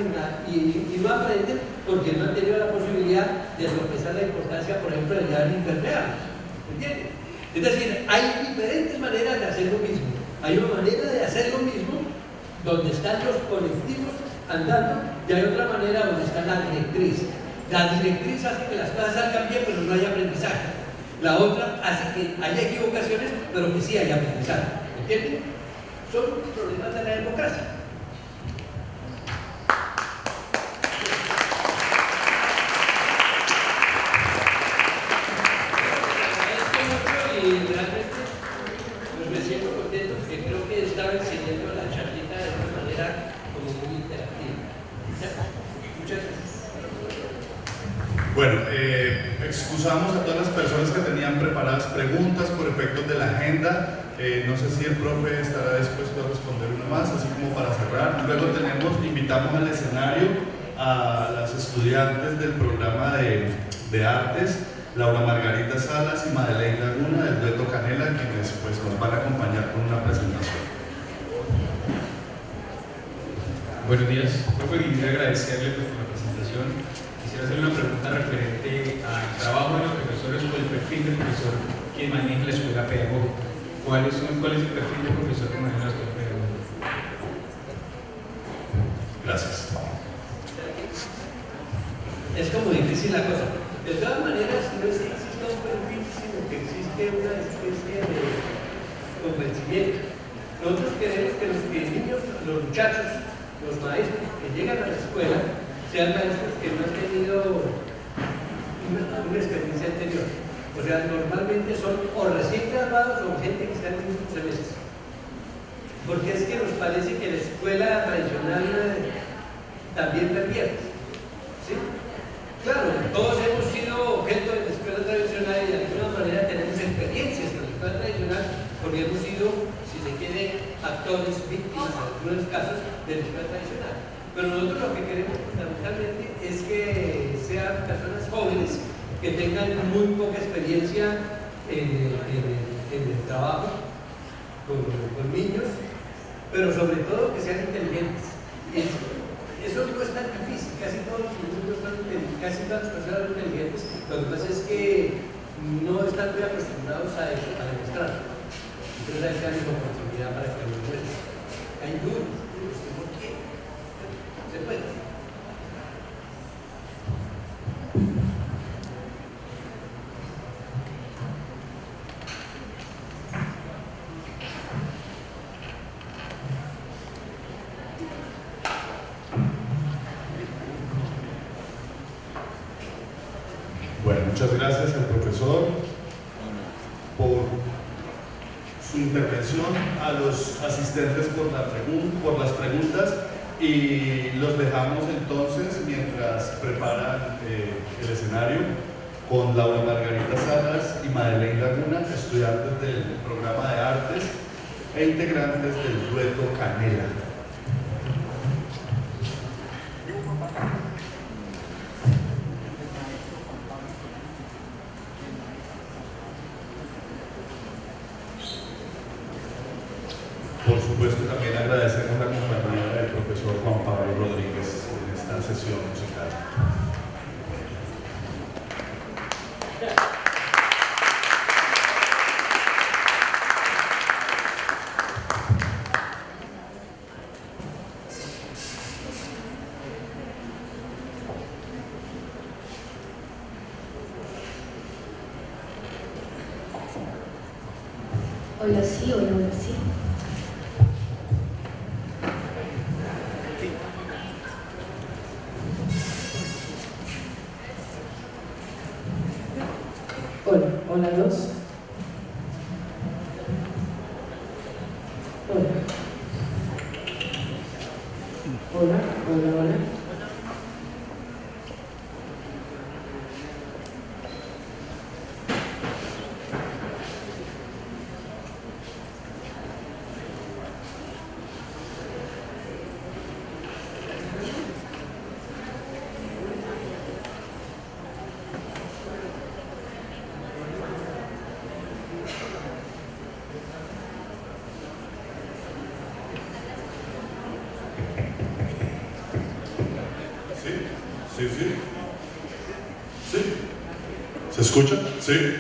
y no aprenden porque no han tenido la posibilidad de sopesar la importancia, por ejemplo, de llevar impermeables. ¿Entienden? Es decir, hay diferentes maneras de hacer lo mismo. Hay una manera de hacer lo mismo donde están los colectivos andando y hay otra manera donde está la directriz. La directriz hace que las cosas salgan bien, pero no hay aprendizaje. La otra hace que haya equivocaciones, pero que sí haya aprendizaje. ¿Entienden? Son problemas de la democracia. Y realmente pues me siento contento porque creo que estaba enseñando la charlita de una manera como muy interactiva. Muchas gracias. Bueno, excusamos a todas las personas que tenían preparadas preguntas por efectos de la agenda. No sé si el profe estará dispuesto a responder una más, así como para cerrar. Luego invitamos al escenario a las estudiantes del programa de artes, Laura Margarita Salas y Madeleine Laguna del dueto Canela, quienes pues, nos van a acompañar con una presentación. Buenos días, profe, quisiera agradecerle por la presentación. Quisiera hacer una pregunta referente al trabajo de los profesores o el perfil del profesor que maneja la escuela pedagógica. ¿Cuál es el perfil del profesor que maneja la escuela pedagógica? Gracias. Es como difícil la cosa. De todas maneras, no es que exista un perfil, sino que existe una especie de convencimiento. Nosotros queremos que los niños, los muchachos, los maestros que llegan a la escuela sean maestros que no han tenido una experiencia anterior. O sea, normalmente son o recién graduados o gente que está en un semestre. Porque es que nos parece que la escuela tradicional también pervierte. ¿Sí? Claro, todos hemos sido objeto de la escuela tradicional y de alguna manera tenemos experiencias con la escuela tradicional porque hemos sido, si se quiere, actores, víctimas en algunos casos de la escuela tradicional. Pero nosotros lo que queremos fundamentalmente es que sean personas jóvenes que tengan muy poca experiencia en el trabajo con niños, pero sobre todo que sean inteligentes. Eso no es tan difícil, casi todas las personas son inteligentes, lo que pasa es que no están muy acostumbrados a eso, a demostrarlo. Entonces hay que darles la oportunidad para que lo demuestren. Hay duros, que no quieren. Se puede. Bueno, muchas gracias al profesor por su intervención, a los asistentes por las preguntas y los dejamos entonces mientras preparan el escenario con Laura Margarita Salas y Madeleine Laguna, estudiantes del programa de artes e integrantes del dueto Canela. Por supuesto, también agradecemos la compañía del profesor Juan Pablo Rodríguez en esta sesión musical. Hola, sí, hola, sí. Hola, hola, dos. Hola. Hola, hola, hola. Sí, sí. Sí. ¿Se escucha? Sí.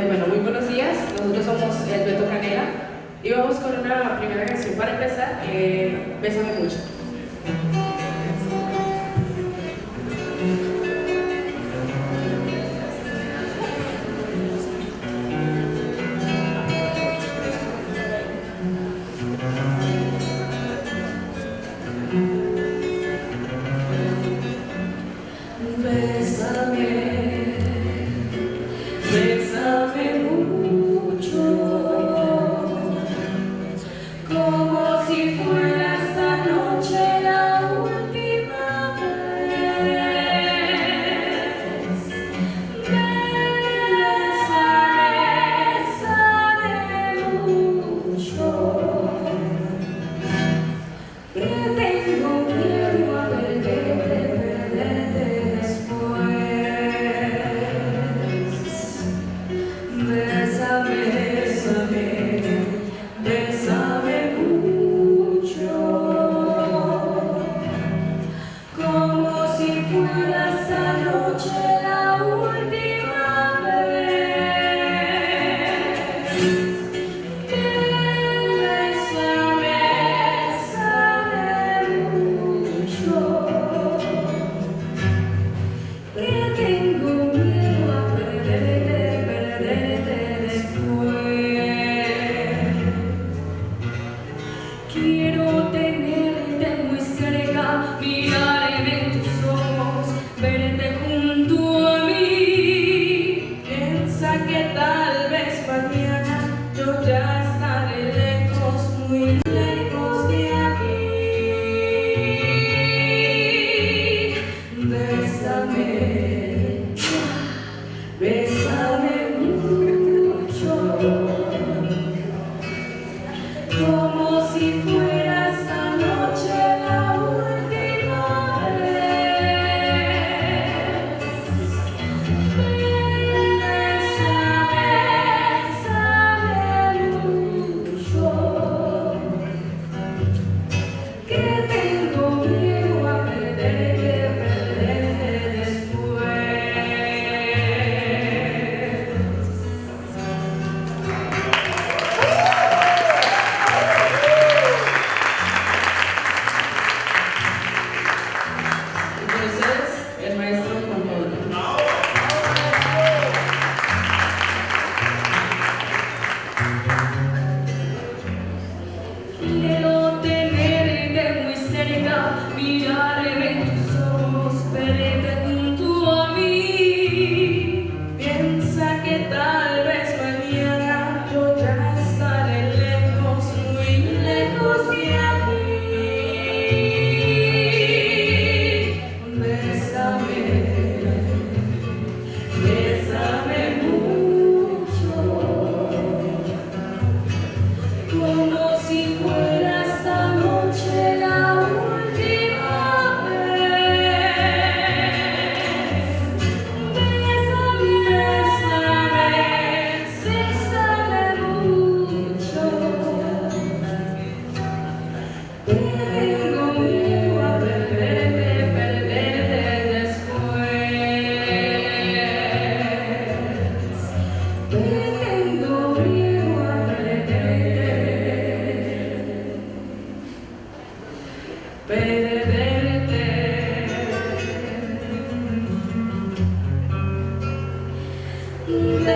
Bueno, muy buenos días. Nosotros somos el Dueto Canela y vamos con una primera canción para empezar, Bésame Mucho. Bésame mucho, como si fuera esta noche la última vez. Bésame mucho, que tengo miedo a perderte después. Bésame mucho, como si fuera esta noche la última vez. Bésame mucho, que tengo miedo a perderte después. Quiero tenerte muy cerca, mirarme en tus ojos, verte junto a mí. Piensa que tal vez mañana yo ya estaré lejos, muy lejos de aquí. Bésame mucho, como si fuera esta noche la última vez. Bésame y